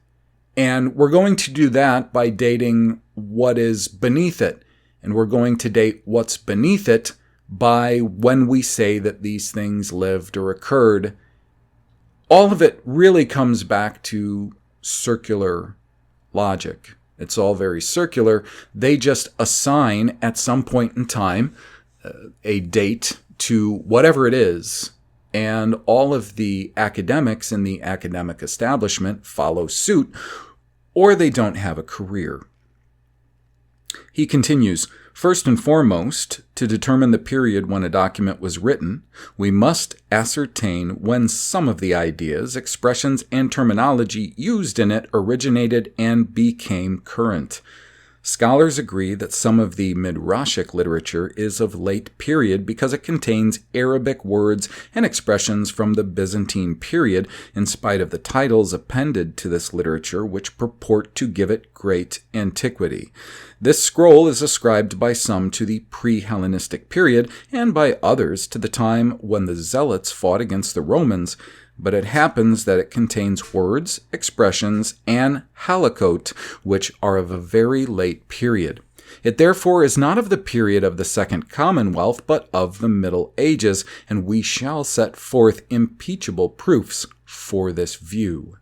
And we're going to do that by dating what is beneath it. And we're going to date what's beneath it by when we say that these things lived or occurred. All of it really comes back to circular logic. It's all very circular. They just assign at some point in time a date to whatever it is. And all of the academics in the academic establishment follow suit, or they don't have a career. He continues, first and foremost, to determine the period when a document was written, we must ascertain when some of the ideas, expressions, and terminology used in it originated and became current. Scholars agree that some of the Midrashic literature is of late period because it contains Arabic words and expressions from the Byzantine period, in spite of the titles appended to this literature which purport to give it great antiquity. This scroll is ascribed by some to the pre-Hellenistic period and by others to the time when the Zealots fought against the Romans, but it happens that it contains words, expressions, and halakot, which are of a very late period. It therefore is not of the period of the Second Commonwealth, but of the Middle Ages, and we shall set forth impeachable proofs for this view.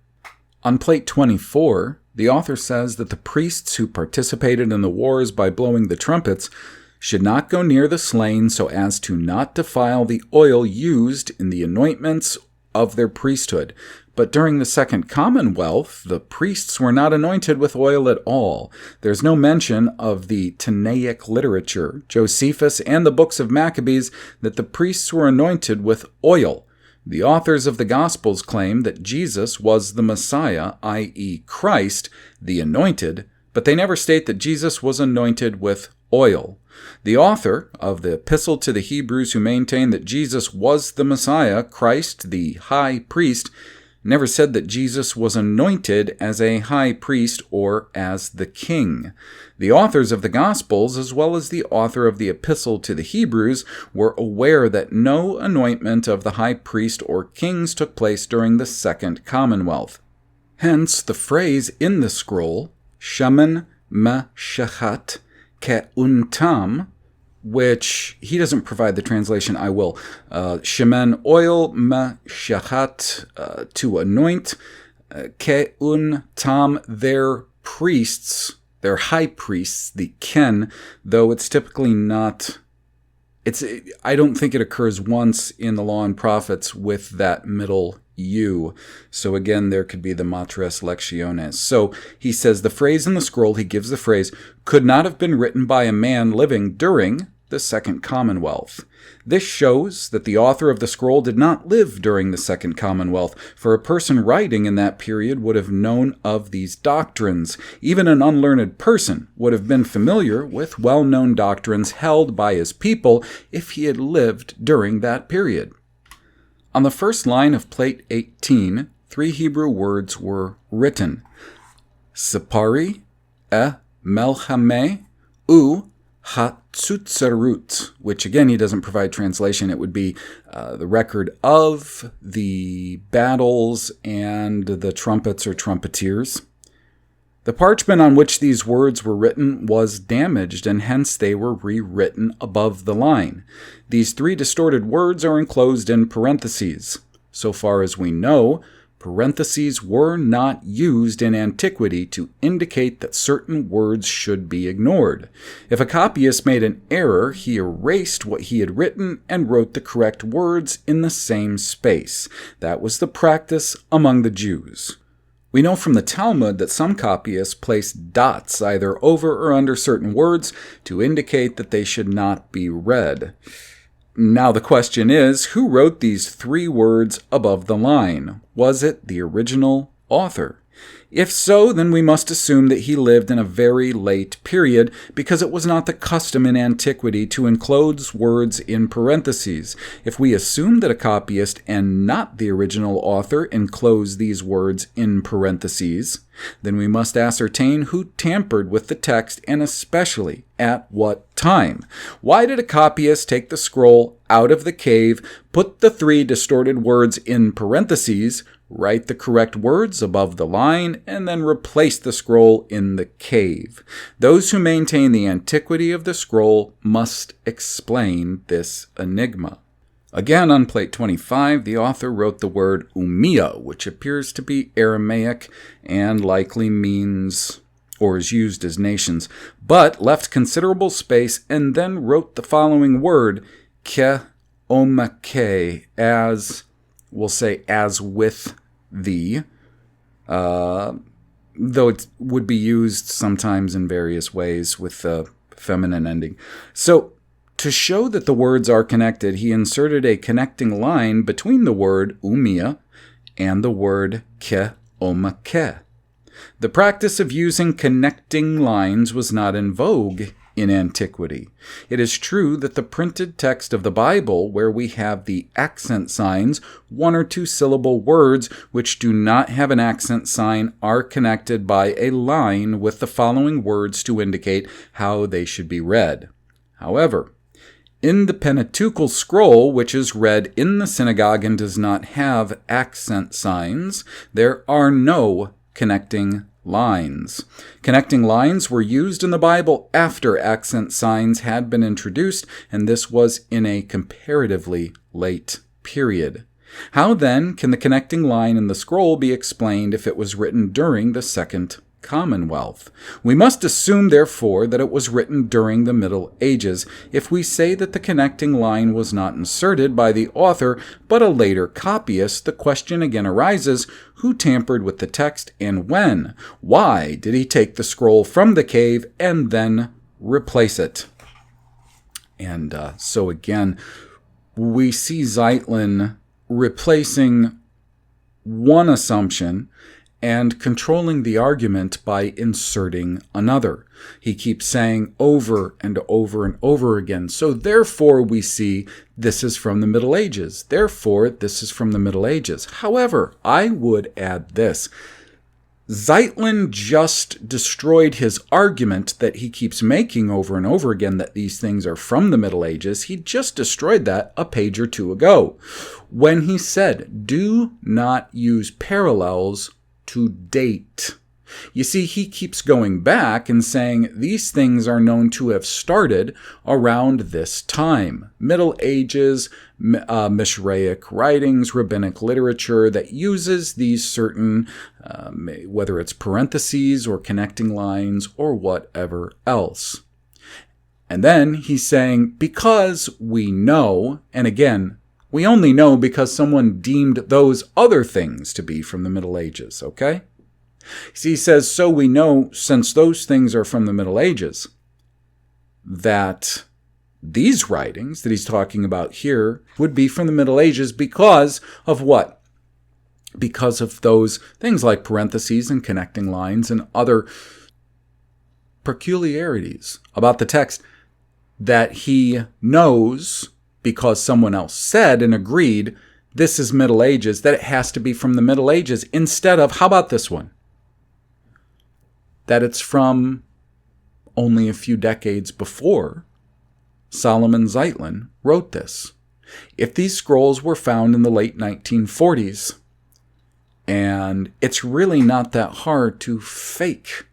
On plate 24, the author says that the priests who participated in the wars by blowing the trumpets should not go near the slain so as to not defile the oil used in the anointments of their priesthood. But during the Second Commonwealth, the priests were not anointed with oil at all. There's no mention of the Tanaic literature, Josephus, and the books of Maccabees that the priests were anointed with oil. The authors of the Gospels claim that Jesus was the Messiah, i.e. Christ, the anointed, but they never state that Jesus was anointed with oil. The author of the Epistle to the Hebrews, who maintained that Jesus was the Messiah, Christ, the high priest, never said that Jesus was anointed as a high priest or as the king. The authors of the Gospels, as well as the author of the Epistle to the Hebrews, were aware that no anointment of the high priest or kings took place during the Second Commonwealth. Hence, the phrase in the scroll, Shaman Mashachat Ke'untam, which he doesn't provide the translation, I will. Shemen, oil, Mashachat, to anoint, Ke'untam, their priests, their high priests, the Ken, though it's typically not, I don't think it occurs once in the Law and Prophets with that middle U. So again, there could be the Matres Lectiones. So he says the phrase in the scroll, he gives the phrase, could not have been written by a man living during the Second Commonwealth. This shows that the author of the scroll did not live during the Second Commonwealth, for a person writing in that period would have known of these doctrines. Even an unlearned person would have been familiar with well-known doctrines held by his people if he had lived during that period. On the first line of plate 18, 3 Hebrew words were written: Sipari, Melchame, U, Hatzutzerut, which again he doesn't provide translation. It would be the record of the battles and the trumpets or trumpeters. The parchment on which these words were written was damaged, and hence they were rewritten above the line. These 3 distorted words are enclosed in parentheses. So far as we know, parentheses were not used in antiquity to indicate that certain words should be ignored. If a copyist made an error, he erased what he had written and wrote the correct words in the same space. That was the practice among the Jews. We know from the Talmud that some copyists placed dots either over or under certain words to indicate that they should not be read. Now the question is, who wrote these 3 words above the line? Was it the original author? If so, then we must assume that he lived in a very late period, because it was not the custom in antiquity to enclose words in parentheses. If we assume that a copyist and not the original author enclosed these words in parentheses, then we must ascertain who tampered with the text and especially at what time. Why did a copyist take the scroll out of the cave, put the 3 distorted words in parentheses, write the correct words above the line, and then replace the scroll in the cave? Those who maintain the antiquity of the scroll must explain this enigma. Again, on plate 25, the author wrote the word umia, which appears to be Aramaic and likely means or is used as nations, but left considerable space and then wrote the following word, ke omake, as, we'll say, as with thee, though it would be used sometimes in various ways with feminine ending. So to show that the words are connected, he inserted a connecting line between the word umia and the word ke omake. The practice of using connecting lines was not in vogue in antiquity. It is true that the printed text of the Bible, where we have the accent signs, 1 or 2 syllable words which do not have an accent sign are connected by a line with the following words to indicate how they should be read. However, in the Pentateuchal scroll, which is read in the synagogue and does not have accent signs, there are no connecting lines. Connecting lines were used in the Bible after accent signs had been introduced, and this was in a comparatively late period. How then can the connecting line in the scroll be explained if it was written during the Second Commonwealth? We must assume, therefore, that it was written during the Middle Ages if we say that the connecting line was not inserted by the author but a later copyist. The question again arises, who tampered with the text and when? Why did he take the scroll from the cave and then replace it? And so again, we see Zeitlin replacing one assumption and controlling the argument by inserting another. He keeps saying over and over and over again, so therefore we see this is from the Middle Ages. Therefore, this is from the Middle Ages. However, I would add this. Zeitlin just destroyed his argument that he keeps making over and over again that these things are from the Middle Ages. He just destroyed that a page or two ago when he said, do not use parallels to date. You see, he keeps going back and saying these things are known to have started around this time. Middle Ages, Mishraic writings, rabbinic literature that uses these certain, whether it's parentheses or connecting lines or whatever else. And then he's saying, because we know, and again, we only know because someone deemed those other things to be from the Middle Ages, okay? See, he says, so we know, since those things are from the Middle Ages, that these writings that he's talking about here would be from the Middle Ages because of what? Because of those things like parentheses and connecting lines and other peculiarities about the text that he knows because someone else said and agreed this is Middle Ages, that it has to be from the Middle Ages instead of, how about this one? That it's from only a few decades before Solomon Zeitlin wrote this. If these scrolls were found in the late 1940s, and it's really not that hard to fake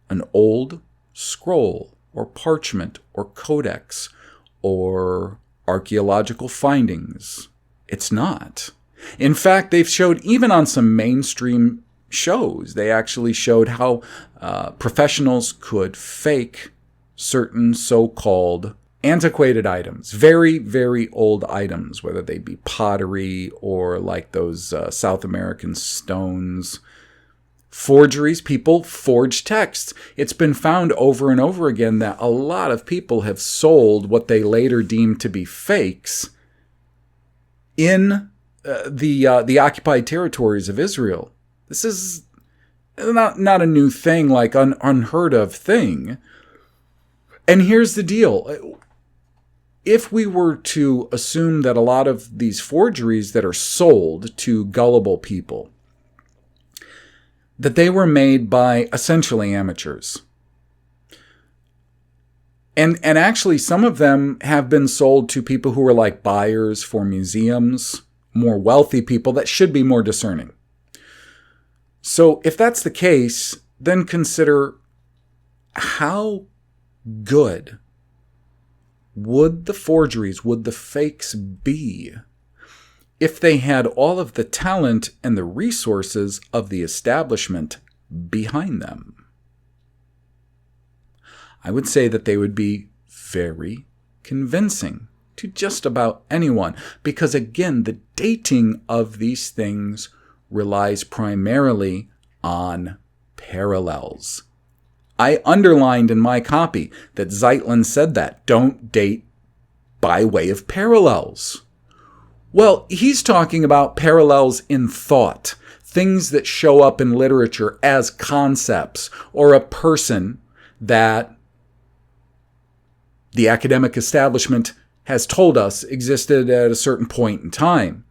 an old scroll or parchment or codex or archaeological findings. It's not. In fact, they've showed, even on some mainstream shows, they actually showed how professionals could fake certain so-called antiquated items, very, very old items, whether they be pottery or like those South American stones. Forgeries, people forge texts. It's been found over and over again that a lot of people have sold what they later deemed to be fakes in the occupied territories of Israel. This is not a new thing, like an unheard of thing. And here's the deal. If we were to assume that a lot of these forgeries that are sold to gullible people, that they were made by essentially amateurs. And actually some of them have been sold to people who are like buyers for museums, more wealthy people that should be more discerning. So if that's the case, then consider how good would the forgeries, would the fakes be if they had all of the talent and the resources of the establishment behind them? I would say that they would be very convincing to just about anyone, because again, the dating of these things relies primarily on parallels. I underlined in my copy that Zeitlin said that. Don't date by way of parallels. Well, he's talking about parallels in thought, things that show up in literature as concepts, or a person that the academic establishment has told us existed at a certain point in time.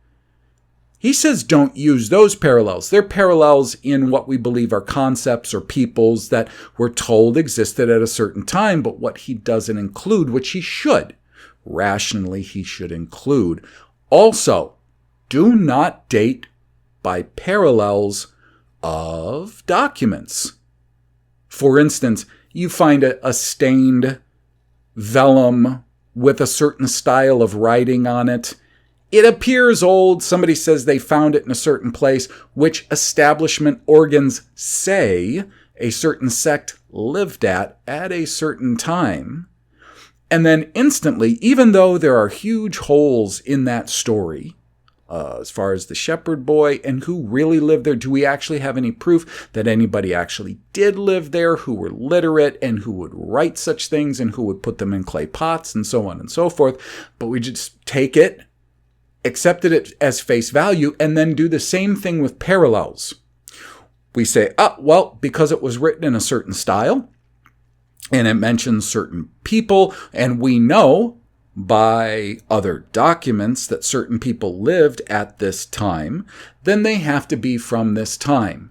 He says don't use those parallels. They're parallels in what we believe are concepts or peoples that we're told existed at a certain time, but what he doesn't include, which he should, rationally he should include. Also, do not date by parallels of documents. For instance, you find a stained vellum with a certain style of writing on it. It appears old. Somebody says they found it in a certain place, which establishment organs say a certain sect lived at a certain time. And then instantly, even though there are huge holes in that story, as far as the shepherd boy and who really lived there, do we actually have any proof that anybody actually did live there, who were literate and who would write such things and who would put them in clay pots and so on and so forth? But we just take it, accepted it as face value, and then do the same thing with parallels. We say, well, because it was written in a certain style, and it mentions certain people, and we know by other documents that certain people lived at this time, then they have to be from this time.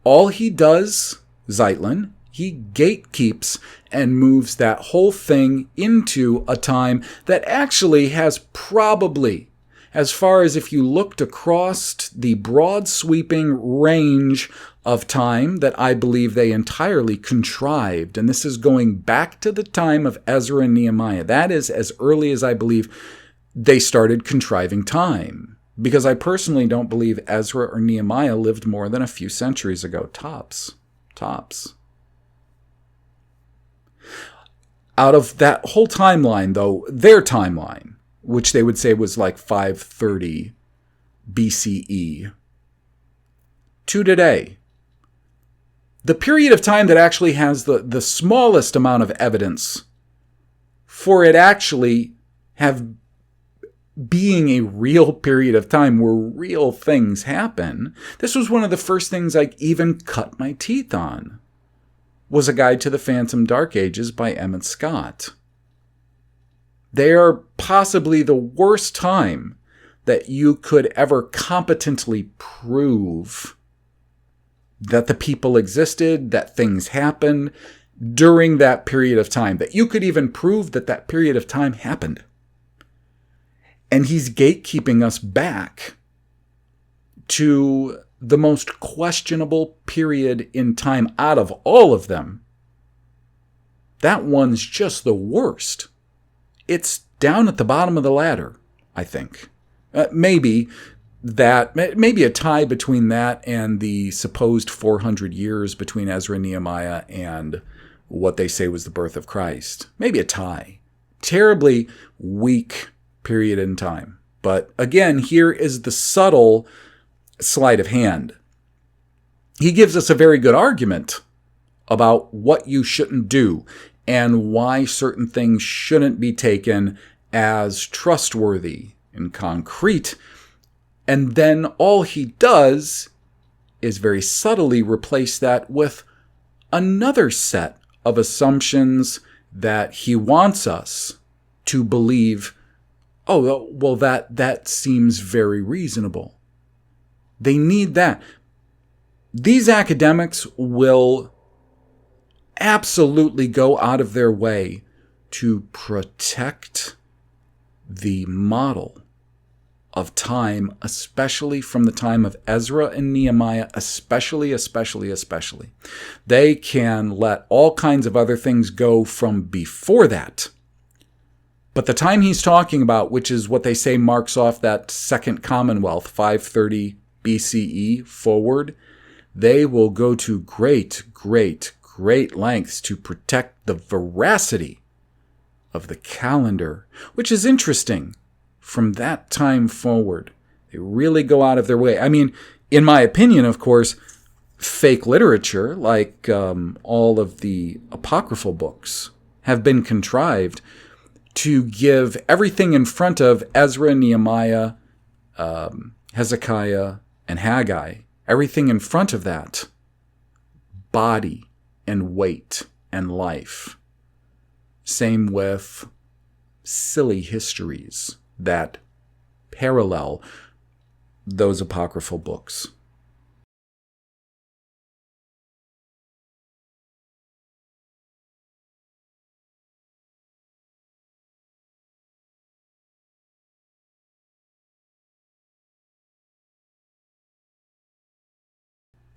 All he does, Zeitlin, he gatekeeps and moves that whole thing into a time that actually has probably, as far as if you looked across the broad sweeping range of time that I believe they entirely contrived. And this is going back to the time of Ezra and Nehemiah. That is as early as I believe they started contriving time. Because I personally don't believe Ezra or Nehemiah lived more than a few centuries ago. Tops. Out of that whole timeline, though, their timeline, which they would say was like 530 BCE, to today, the period of time that actually has the smallest amount of evidence for it actually being a real period of time where real things happen, this was one of the first things I even cut my teeth on, was A Guide to the Phantom Dark Ages by Emmett Scott. They are possibly the worst time that you could ever competently prove that the people existed, that things happened during that period of time, that you could even prove that that period of time happened. And he's gatekeeping us back to the most questionable period in time out of all of them. That one's just the worst. It's down at the bottom of the ladder, I think. Maybe a tie between that and the supposed 400 years between Ezra and Nehemiah and what they say was the birth of Christ. Maybe a tie. Terribly weak period in time. But again, here is the subtle sleight of hand. He gives us a very good argument about what you shouldn't do and why certain things shouldn't be taken as trustworthy and concrete. And then all he does is very subtly replace that with another set of assumptions that he wants us to believe, oh, well, that seems very reasonable. They need that. These academics will absolutely go out of their way to protect the model of time, especially from the time of Ezra and Nehemiah, especially. They can let all kinds of other things go from before that. But the time he's talking about, which is what they say marks off that Second Commonwealth, 530 BCE forward, they will go to great lengths to protect the veracity of the calendar, which is interesting. From that time forward, they really go out of their way. I mean, in my opinion, of course, fake literature, like all of the apocryphal books, have been contrived to give everything in front of Ezra, Nehemiah, Hezekiah, and Haggai, everything in front of that, body and weight and life. Same with silly histories that parallel those apocryphal books.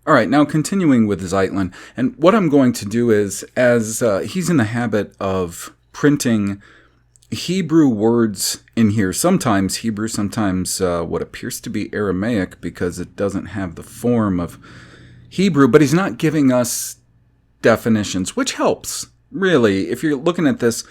All right, now continuing with Zeitlin, and what I'm going to do is, as he's in the habit of printing Hebrew words in here, sometimes Hebrew, sometimes what appears to be Aramaic, because it doesn't have the form of Hebrew, but he's not giving us definitions, which helps, really. If you're looking at this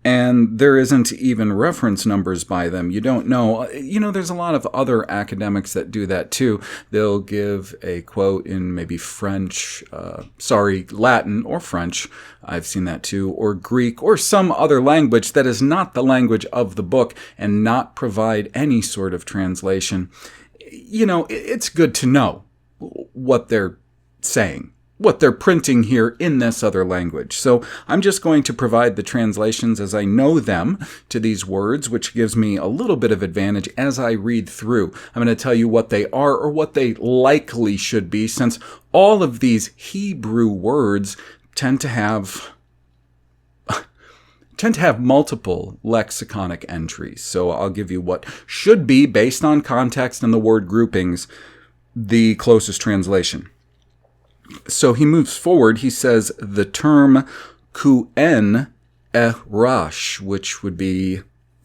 and there isn't even reference numbers by them, you don't know. There's a lot of other academics that do that too. They'll give a quote in maybe French, Latin or French, I've seen that too, or Greek, or some other language that is not the language of the book, and not provide any sort of translation. It's good to know what they're saying, what they're printing here in this other language. So I'm just going to provide the translations as I know them to these words, which gives me a little bit of advantage as I read through. I'm going to tell you what they are or what they likely should be, since all of these Hebrew words tend to have multiple lexiconic entries. So I'll give you what should be, based on context and the word groupings, the closest translation. So he moves forward. He says the term Kuen Erash, which would be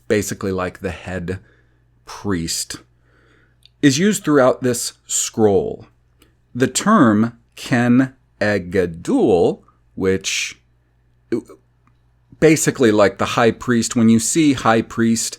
basically like the head priest, is used throughout this scroll. The term Ken Egedul, which basically like the high priest, when you see high priest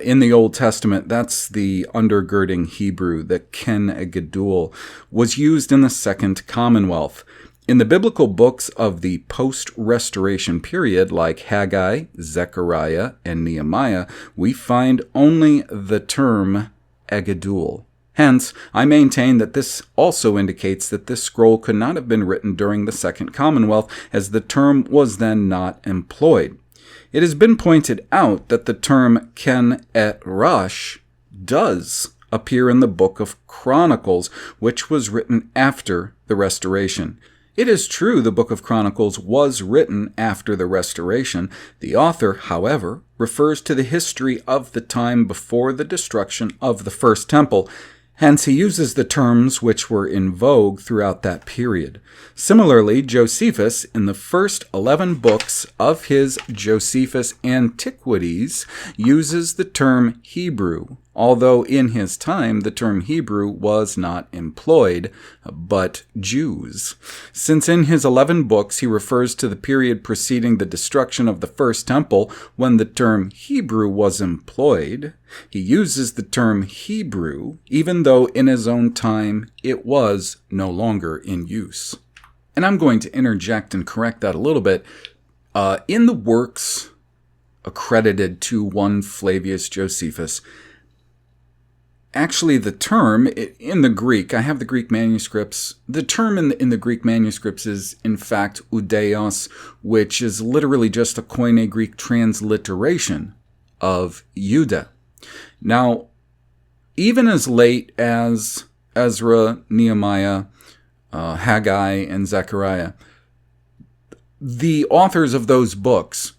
in the Old Testament, that's the undergirding Hebrew, the Ken Egedul, was used in the Second Commonwealth. In the biblical books of the post-restoration period, like Haggai, Zechariah, and Nehemiah, we find only the term Egedul. Hence, I maintain that this also indicates that this scroll could not have been written during the Second Commonwealth, as the term was then not employed. It has been pointed out that the term Ken Erash does appear in the Book of Chronicles, which was written after the Restoration. It is true the Book of Chronicles was written after the Restoration. The author, however, refers to the history of the time before the destruction of the First Temple. Hence, he uses the terms which were in vogue throughout that period. Similarly, Josephus, in the first 11 books of his Josephus Antiquities, uses the term Hebrew, although in his time the term Hebrew was not employed, but Jews. Since in his 11 books he refers to the period preceding the destruction of the First Temple when the term Hebrew was employed, he uses the term Hebrew even though in his own time it was no longer in use. And I'm going to interject and correct that a little bit. In the works accredited to one Flavius Josephus, actually the term in the Greek, I have the Greek manuscripts, the term in the Greek manuscripts is in fact oudeos, which is literally just a Koine Greek transliteration of Judah. Now, even as late as Ezra, Nehemiah, Haggai, and Zechariah, the authors of those books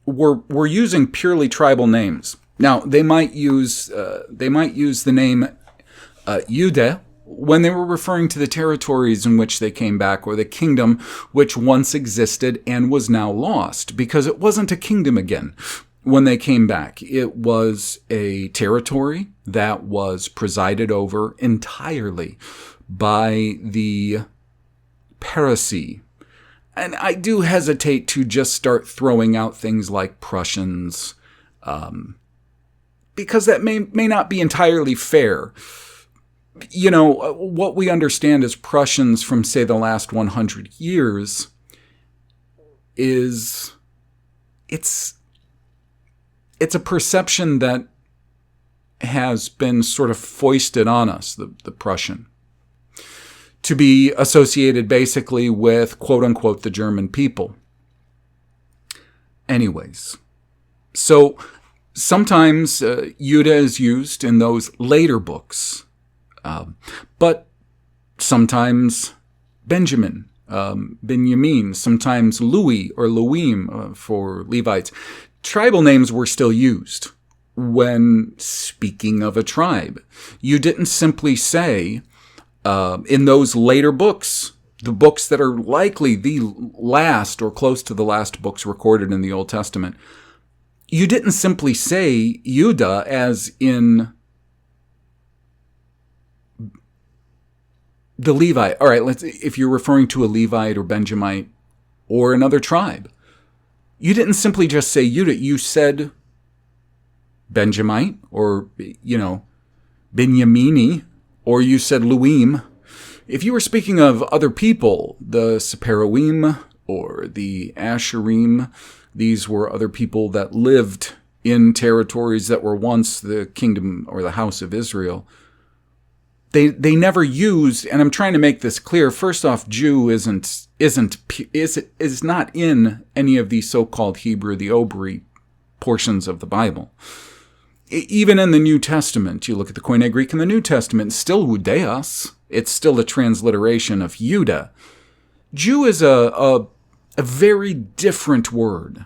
were using purely tribal names. Now, they might use the name Judah when they were referring to the territories in which they came back, or the kingdom which once existed and was now lost, because it wasn't a kingdom again when they came back. It was a territory that was presided over entirely by the Parisii. And I do hesitate to just start throwing out things like Prussians, because that may not be entirely fair. what we understand as Prussians from, say, the last 100 years is it's a perception that has been sort of foisted on us, the Prussian, to be associated basically with, quote unquote, the German people. Anyways, so sometimes Judah is used in those later books, but sometimes Benjamin, Benjamin, sometimes Louis or Louim for Levites. Tribal names were still used when speaking of a tribe. You didn't simply say, in those later books, the books that are likely the last or close to the last books recorded in the Old Testament, you didn't simply say Judah as in the Levite. All right, if you're referring to a Levite or Benjamite or another tribe, you didn't simply just say Judah. You said Benjamite or, Benyamini, or you said Luim. If you were speaking of other people, the Sephardim or the Asherim, these were other people that lived in territories that were once the kingdom or the house of Israel. They never used, and I'm trying to make this clear. First off, Jew is not in any of the so-called Hebrew, the Obri portions of the Bible. Even in the New Testament, you look at the Koine Greek in the New Testament, it's still Udeos. It's still a transliteration of Judah. Jew is a very different word.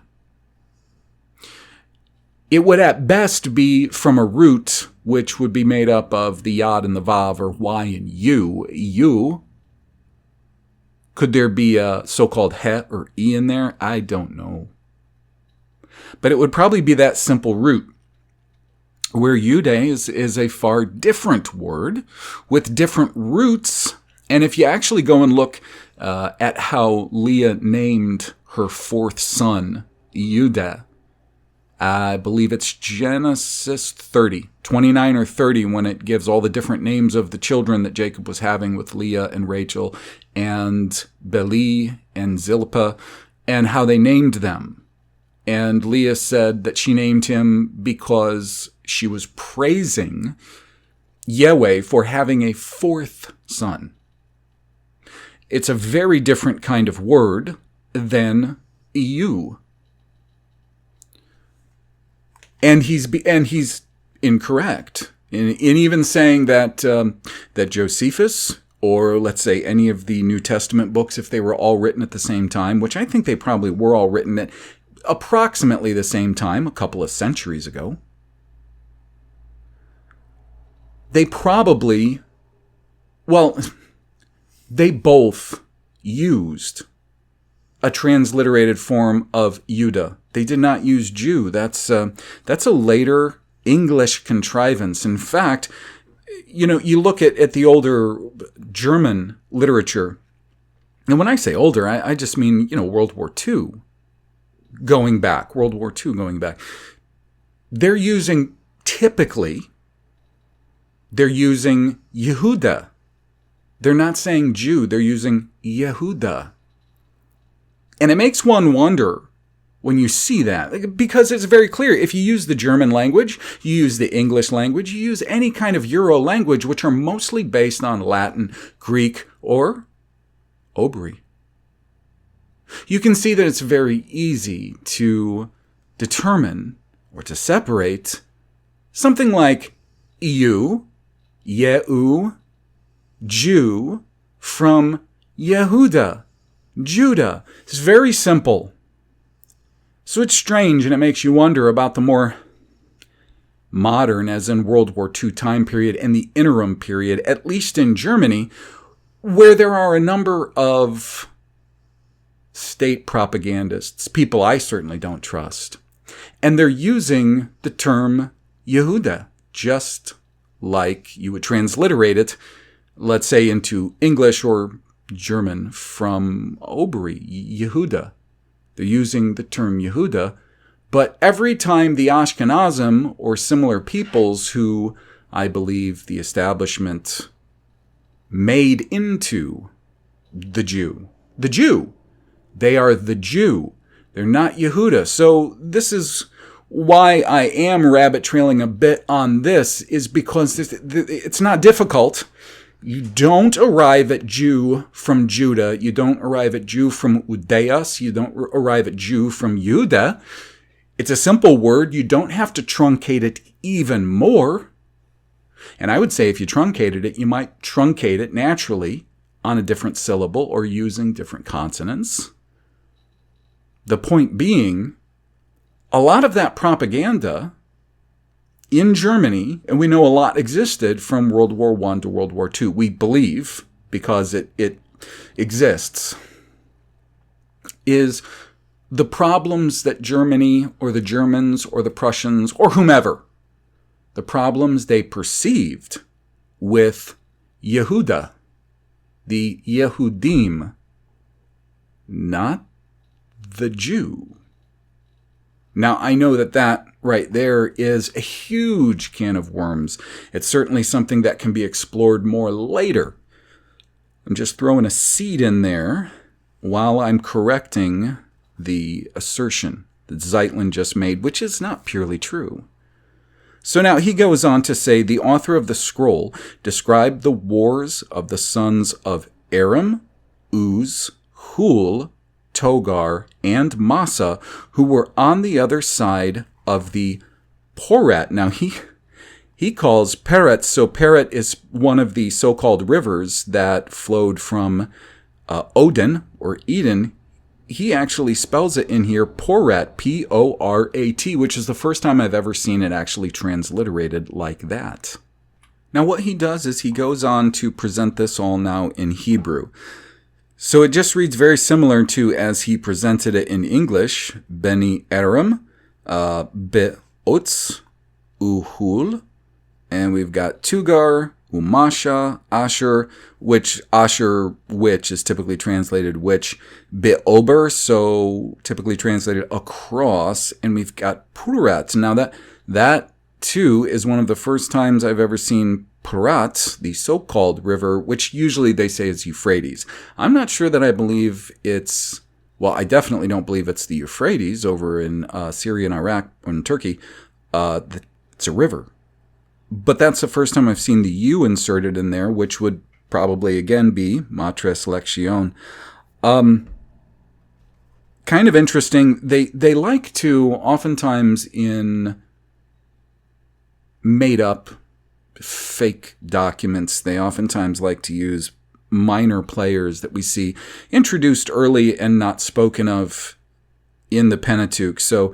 It would at best be from a root which would be made up of the Yod and the Vav, or Y and U. U. Could there be a so-called Het or E in there? I don't know. But it would probably be that simple root, where Judah is a far different word with different roots. And if you actually go and look at how Leah named her fourth son, Judah, I believe it's Genesis 29 or 30, when it gives all the different names of the children that Jacob was having with Leah and Rachel and Beli and Zilpah, and how they named them. And Leah said that she named him because she was praising Yahweh for having a fourth son. It's a very different kind of word than you. And he's incorrect in even saying that that Josephus, or let's say any of the New Testament books, if they were all written at the same time, which I think they probably were all written at approximately the same time, a couple of centuries ago, they probably, they both used a transliterated form of Judah. They did not use Jew. That's a later English contrivance. In fact, you look at the older German literature, and when I say older, I just mean, World War II going back. They're using Yehuda. They're not saying Jew. They're using Yehuda. And it makes one wonder when you see that, because it's very clear. If you use the German language, you use the English language, you use any kind of Euro language, which are mostly based on Latin, Greek, or Obri, you can see that it's very easy to determine or to separate something like Yehu, Jew, from Yehuda, Judah. It's very simple. So it's strange, and it makes you wonder about the more modern, as in World War II time period, and the interim period, at least in Germany, where there are a number of state propagandists, people I certainly don't trust, and they're using the term Yehuda, just like you would transliterate it, let's say, into English or German from Obri, Yehuda. They're using the term Yehuda, but every time the Ashkenazim or similar peoples who I believe the establishment made into the Jew. The Jew. They are the Jew. They're not Yehuda. So this is why I am rabbit trailing a bit on this, is because it's not difficult. You don't arrive at Jew from Judah. You don't arrive at Jew from Udeas. You don't arrive at Jew from Judah. It's a simple word. You don't have to truncate it even more. And I would say if you truncated it, you might truncate it naturally on a different syllable or using different consonants. The point being, a lot of that propaganda in Germany, and we know a lot existed from World War I to World War II, we believe, because it exists, is the problems that Germany or the Germans or the Prussians or whomever, the problems they perceived with Yehuda, the Yehudim, not the Jew. Now, I know that right there is a huge can of worms. It's certainly something that can be explored more later. I'm just throwing a seed in there while I'm correcting the assertion that Zeitlin just made, which is not purely true. So now he goes on to say, the author of the scroll described the wars of the sons of Aram, Uz, Hul, Togar, and Massa, who were on the other side of the Porat. Now, he calls Peret, so Peret is one of the so-called rivers that flowed from Odin, or Eden. He actually spells it in here, Porat, P-O-R-A-T, which is the first time I've ever seen it actually transliterated like that. Now, what he does is he goes on to present this all now in Hebrew. So it just reads very similar to as he presented it in English, Beni Aram, Be'otz, Uhul, and we've got Tugar, Umasha, Asher, which is typically translated which, Be'ober, so typically translated across, and we've got Purat. Now that too is one of the first times I've ever seen Purat, the so-called river, which usually they say is Euphrates. I'm not sure that I believe it's, well, I definitely don't believe it's the Euphrates over in Syria and Iraq or in Turkey. It's a river. But that's the first time I've seen the U inserted in there, which would probably again be Matres Lexion. Kind of interesting. They like to, oftentimes in made up fake documents, they oftentimes like to use minor players that we see introduced early and not spoken of in the Pentateuch. So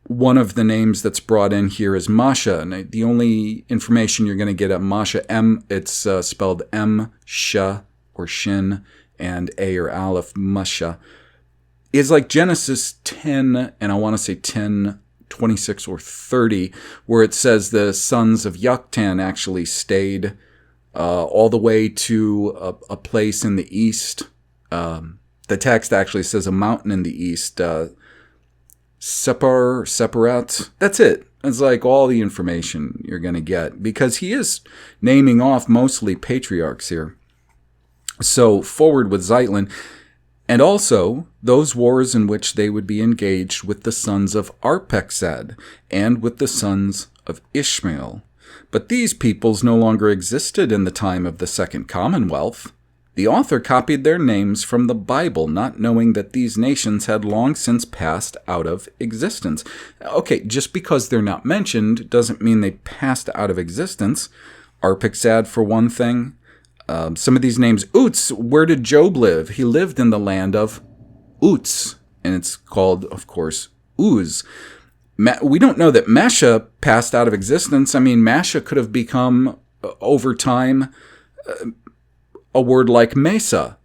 one of the names that's brought in here is Masha. And the only information you're going to get at Masha, it's spelled M, Sha, or Shin, and A or Aleph, Masha, is like Genesis 10, and I want to say 10, 26 or 30, where it says the sons of Yoktan actually stayed all the way to a place in the east. The text actually says a mountain in the east. Separat. That's it. It's like all the information you're going to get, because he is naming off mostly patriarchs here. So forward with Zeitlin. And also those wars in which they would be engaged with the sons of Arpexad and with the sons of Ishmael. But these peoples no longer existed in the time of the Second Commonwealth. The author copied their names from the Bible, not knowing that these nations had long since passed out of existence. Okay, just because they're not mentioned doesn't mean they passed out of existence. Arpexad, for one thing. Some of these names, Uts, where did Job live? He lived in the land of Uts, and it's called, of course, Uz. We don't know that Mesha passed out of existence. I mean, Mesha could have become, over time, a word like Mesa.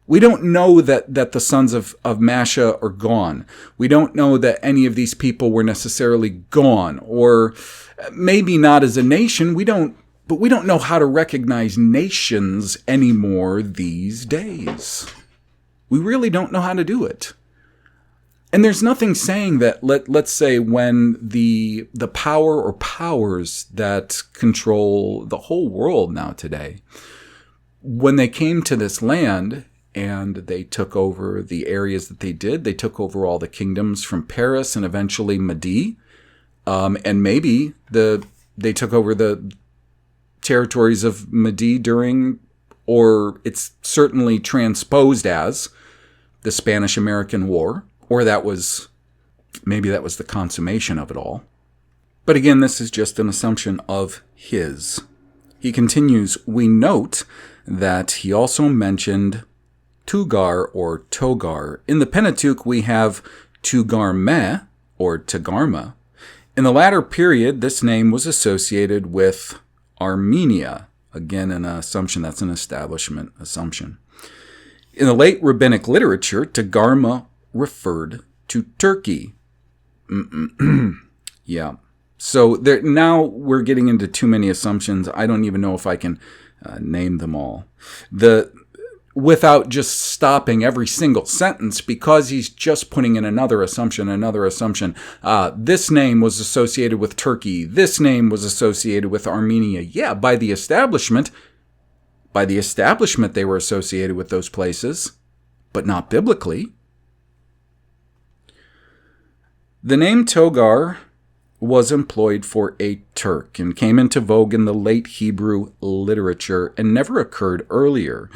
We don't know that the sons of Masha are gone. We don't know that any of these people were necessarily gone, or maybe not as a nation. But we don't know how to recognize nations anymore these days. We really don't know how to do it. And there's nothing saying that, let's say, when the power or powers that control the whole world now today, when they came to this land and they took over the areas that they did, they took over all the kingdoms from Paris and eventually Mede. And maybe they took over the territories of Mede during, or it's certainly transposed as, the Spanish-American War, or maybe that was the consummation of it all. But again, this is just an assumption of his. He continues, we note that he also mentioned Tugar or Togar. In the Pentateuch, we have Tugarme or Tagarma. In the latter period, this name was associated with Armenia. Again, an assumption, that's an establishment assumption. In the late rabbinic literature, Tagarma referred to Turkey. Yeah. So now we're getting into too many assumptions. I don't even know if I can name them all. Without just stopping every single sentence, because he's just putting in another assumption. This name was associated with Turkey. This name was associated with Armenia. Yeah, by the establishment they were associated with those places, but not biblically. The name Togar was employed for a Turk and came into vogue in the late Hebrew literature and never occurred earlier.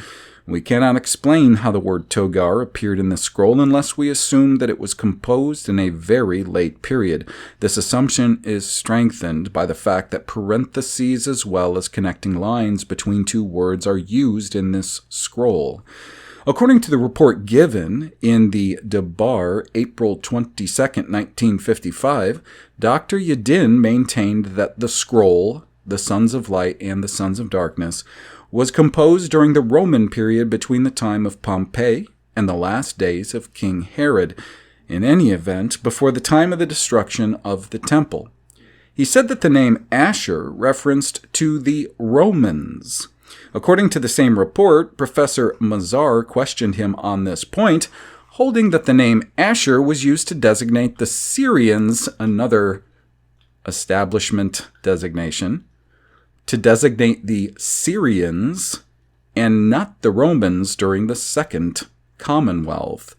We cannot explain how the word Togar appeared in the scroll unless we assume that it was composed in a very late period. This assumption is strengthened by the fact that parentheses as well as connecting lines between two words are used in this scroll. According to the report given in the Debar, April 22, 1955, Dr. Yedin maintained that the scroll, the Sons of Light and the Sons of Darkness, was composed during the Roman period between the time of Pompey and the last days of King Herod, in any event, before the time of the destruction of the temple. He said that the name Asher referenced to the Romans. According to the same report, Professor Mazar questioned him on this point, holding that the name Asher was used to designate the Syrians, another establishment designation, to designate the Syrians and not the Romans during the Second Commonwealth.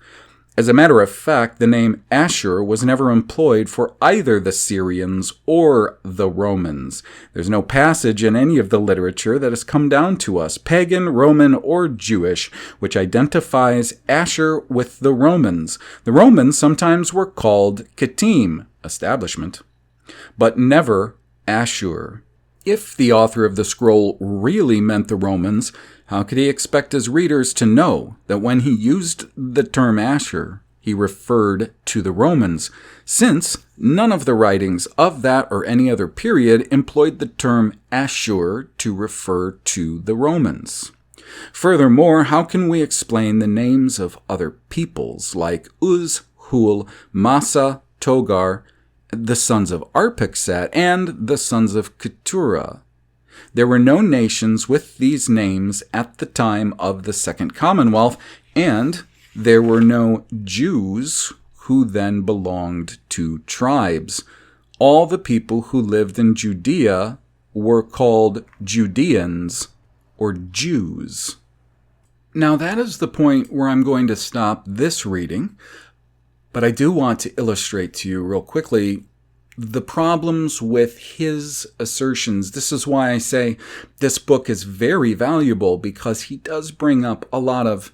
As a matter of fact, the name Asher was never employed for either the Syrians or the Romans. There's no passage in any of the literature that has come down to us, pagan, Roman, or Jewish, which identifies Asher with the Romans. The Romans sometimes were called Kittim, establishment, but never Ashur. If the author of the scroll really meant the Romans, how could he expect his readers to know that when he used the term Asher, he referred to the Romans, since none of the writings of that or any other period employed the term Ashur to refer to the Romans? Furthermore, how can we explain the names of other peoples like Uz, Hul, Massa, Togar, the sons of Arphaxad, and the sons of Keturah? There were no nations with these names at the time of the Second Commonwealth, and there were no Jews who then belonged to tribes. All the people who lived in Judea were called Judeans or Jews. Now that is the point where I'm going to stop this reading. But I do want to illustrate to you real quickly the problems with his assertions. This is why I say this book is very valuable, because he does bring up a lot of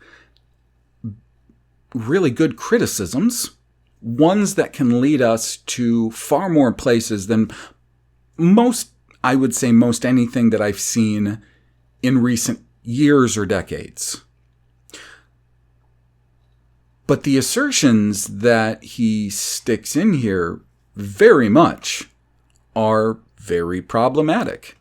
really good criticisms, ones that can lead us to far more places than most anything that I've seen in recent years or decades. But the assertions that he sticks in here very much are very problematic.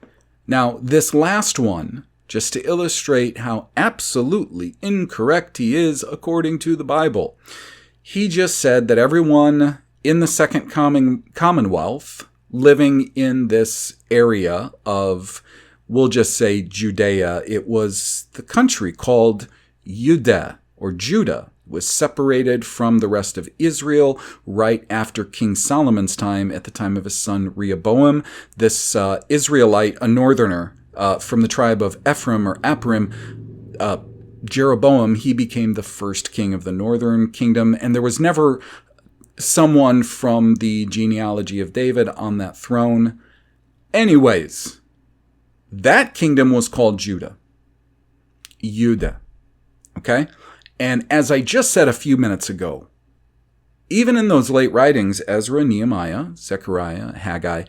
Now, this last one, just to illustrate how absolutely incorrect he is according to the Bible. He just said that everyone in the Second Commonwealth living in this area of, we'll just say Judea, it was the country called Judah or Judah, was separated from the rest of Israel right after King Solomon's time, at the time of his son Rehoboam. This Israelite, a northerner from the tribe of Ephraim or Aprim, Jeroboam, he became the first king of the northern kingdom, and there was never someone from the genealogy of David on that throne. Anyways, that kingdom was called Judah. Okay? And as I just said a few minutes ago, even in those late writings, Ezra, Nehemiah, Zechariah, Haggai,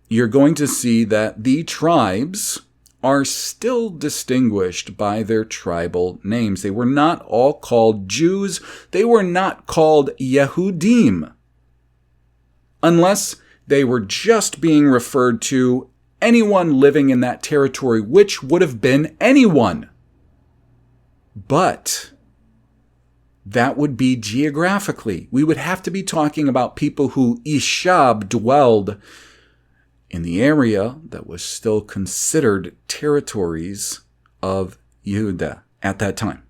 you're going to see that the tribes are still distinguished by their tribal names. They were not all called Jews. They were not called Yehudim, unless they were just being referred to anyone living in that territory, which would have been anyone. But that would be geographically. We would have to be talking about people who Ishab dwelled in the area that was still considered territories of Yehuda at that time.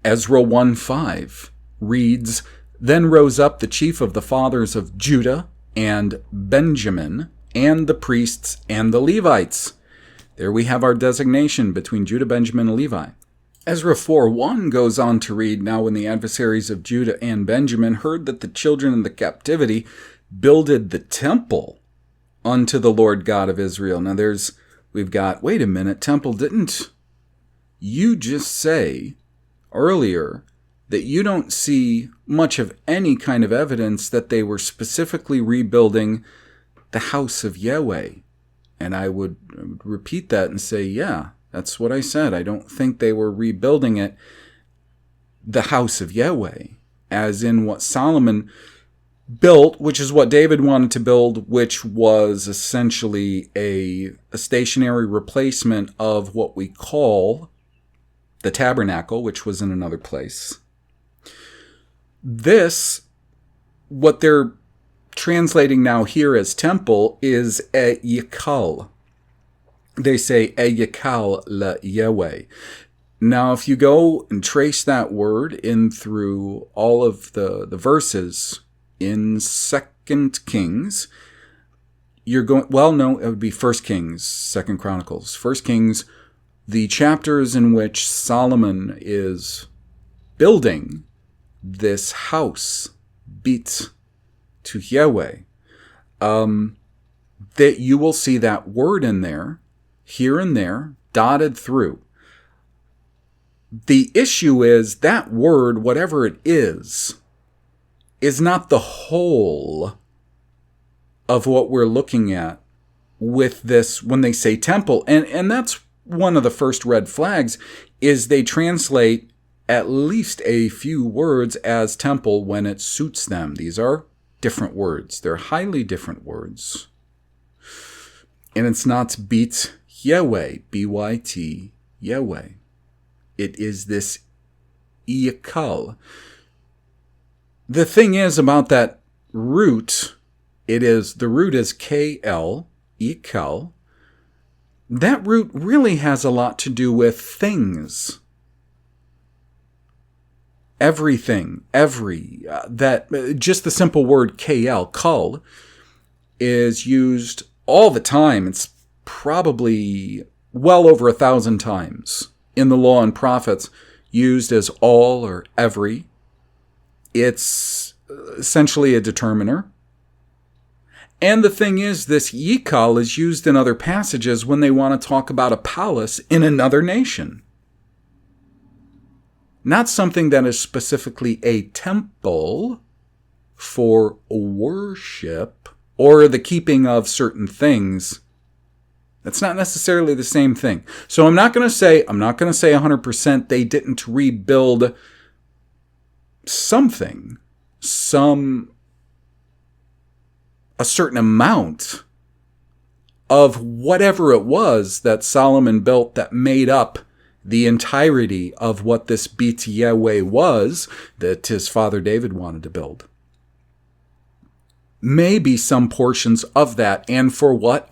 Ezra 1:5 reads, "Then rose up the chief of the fathers of Judah and Benjamin, and the priests and the Levites." There we have our designation between Judah, Benjamin, and Levi. Ezra 4:1 goes on to read, "Now when the adversaries of Judah and Benjamin heard that the children of the captivity builded the temple unto the Lord God of Israel." Now we've got, wait a minute, temple, didn't you just say earlier that you don't see much of any kind of evidence that they were specifically rebuilding the house of Yahweh? And I would repeat that and say, yeah, that's what I said. I don't think they were rebuilding it, the house of Yahweh, as in what Solomon built, which is what David wanted to build, which was essentially a stationary replacement of what we call the tabernacle, which was in another place. This, what they're translating now here as temple, is a yikal. They say a yikal la Yahweh. Now, if you go and trace that word in through all of the verses in 2 Kings, you're going, well, no, it would be 1 Kings, 2 Chronicles. 1 Kings, the chapters in which Solomon is building this house, Beit to Yahweh, that you will see that word in there, here and there, dotted through. The issue is that word, whatever it is not the whole of what we're looking at with this when they say temple. And that's one of the first red flags, is they translate at least a few words as temple when it suits them. These are different words. They're highly different words. And it's not Beit Yahweh, B-Y-T, Yahweh. It is this Yikal. The thing is about that root, the root is K-L, Yikal. That root really has a lot to do with things. Everything, just the simple word KL, kal, is used all the time. It's probably well over 1,000 times in the Law and Prophets, used as all or every. It's essentially a determiner. And the thing is, this yikal is used in other passages when they want to talk about a palace in another nation. Not something that is specifically a temple for worship or the keeping of certain things. That's not necessarily the same thing. So I'm not going to say 100% they didn't rebuild something, a certain amount of whatever it was that Solomon built that made up the entirety of what this Beit Yahweh was that his father David wanted to build. Maybe some portions of that, and for what,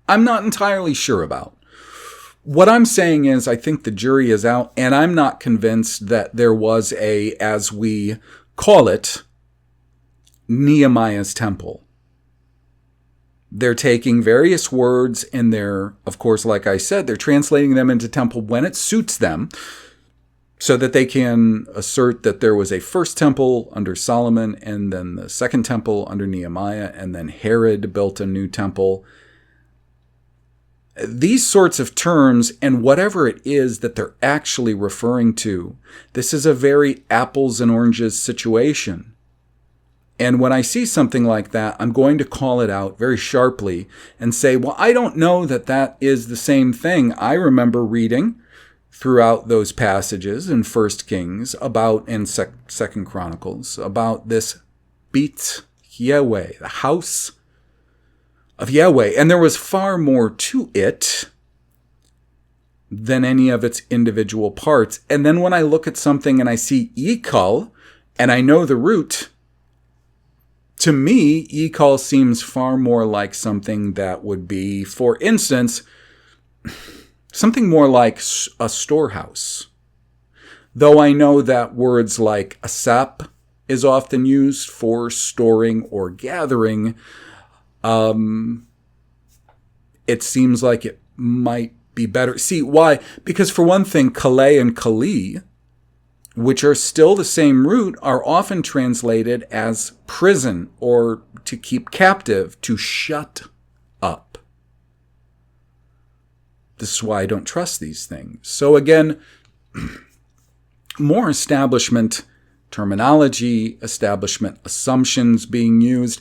I'm not entirely sure about. What I'm saying is I think the jury is out, and I'm not convinced that there was as we call it, Nehemiah's temple. They're taking various words and they're, of course, like I said, they're translating them into temple when it suits them so that they can assert that there was a first temple under Solomon and then the second temple under Nehemiah and then Herod built a new temple. These sorts of terms and whatever it is that they're actually referring to, this is a very apples and oranges situation. And when I see something like that, I'm going to call it out very sharply and say, well, I don't know that that is the same thing. I remember reading throughout those passages in 1 Kings about in 2 Chronicles about this Beit Yahweh, the house of Yahweh. And there was far more to it than any of its individual parts. And then when I look at something and I see Yikal and I know the root, to me, Yikal seems far more like something that would be, for instance, something more like a storehouse. Though I know that words like asap is often used for storing or gathering, it seems like it might be better. See, why? Because for one thing, Kaleh and Kali, which are still the same root, are often translated as prison or to keep captive, to shut up. This is why I don't trust these things. So again, more establishment terminology, establishment assumptions being used.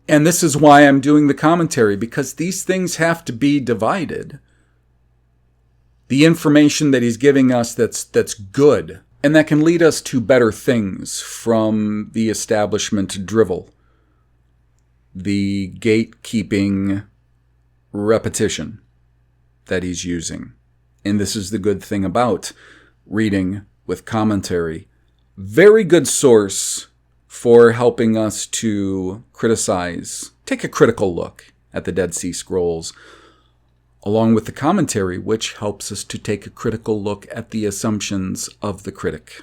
And this is why I'm doing the commentary, because these things have to be divided. The information that he's giving us that's good, and that can lead us to better things from the establishment drivel, the gatekeeping repetition that he's using. And this is the good thing about reading with commentary. Very good source for helping us to criticize, take a critical look at the Dead Sea Scrolls, along with the commentary, which helps us to take a critical look at the assumptions of the critic.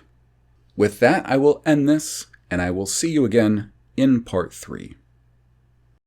With that, I will end this, and I will see you again in part 3.